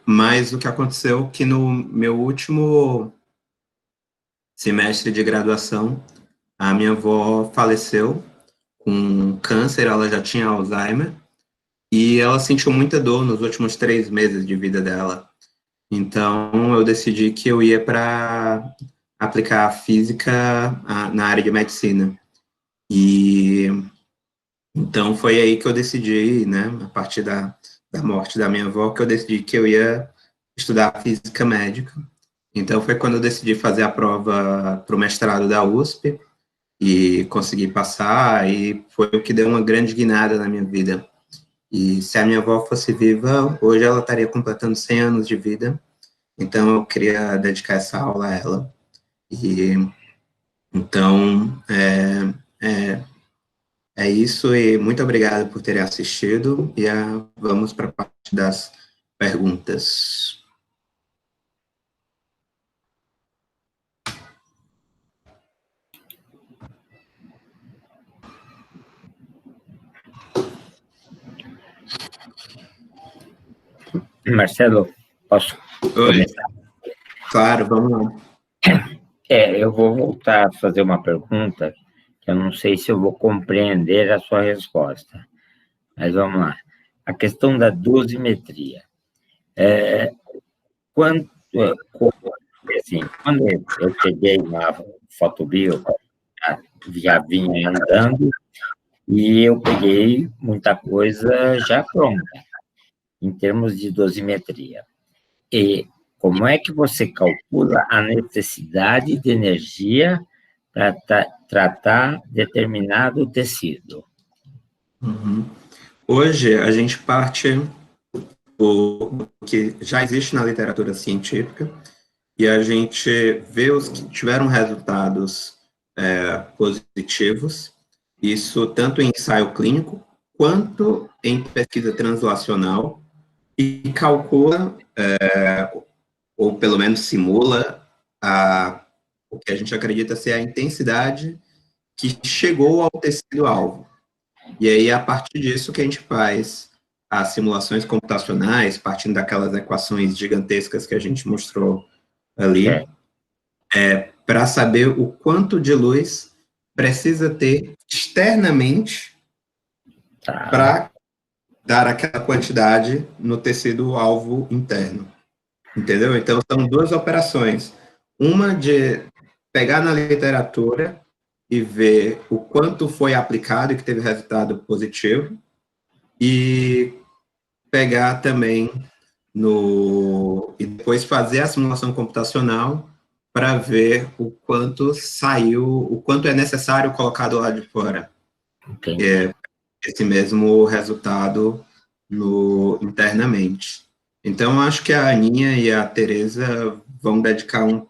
Mas o que aconteceu é que no meu último semestre de graduação, a minha avó faleceu com câncer, ela já tinha Alzheimer, e ela sentiu muita dor nos últimos 3 meses de vida dela. Então, eu decidi que eu ia para aplicar a física na área de medicina. E então foi aí que eu decidi, né, a partir da morte da minha avó, que eu decidi que eu ia estudar física médica. Então, foi quando eu decidi fazer a prova para o mestrado da USP, e consegui passar, e foi o que deu uma grande guinada na minha vida. E se a minha avó fosse viva, hoje ela estaria completando 100 anos de vida, então eu queria dedicar essa aula a ela. E então, é isso, e muito obrigado por terem assistido, e vamos para a parte das perguntas. Marcelo, posso começar? Claro, vamos lá. Eu vou voltar a fazer uma pergunta, que eu não sei se eu vou compreender a sua resposta, mas vamos lá. A questão da dosimetria. Quando eu peguei uma fotobio, já vinha andando, e eu peguei muita coisa já pronta, em termos de dosimetria. E como é que você calcula a necessidade de energia para tratar determinado tecido? Uhum. Hoje, a gente parte do que já existe na literatura científica, e a gente vê os que tiveram resultados positivos, isso tanto em ensaio clínico, quanto em pesquisa translacional, e calcula, ou pelo menos simula, o que a gente acredita ser a intensidade que chegou ao tecido-alvo. E aí, a partir disso, que a gente faz as simulações computacionais, partindo daquelas equações gigantescas que a gente mostrou ali, para saber o quanto de luz precisa ter externamente para dar aquela quantidade no tecido-alvo interno. Entendeu? Então, são duas operações. Uma de pegar na literatura e ver o quanto foi aplicado e que teve resultado positivo, e pegar também e depois fazer a simulação computacional para ver o quanto saiu, o quanto é necessário colocar do lado de fora. Esse mesmo resultado internamente. Então, acho que a Aninha e a Tereza vão dedicar um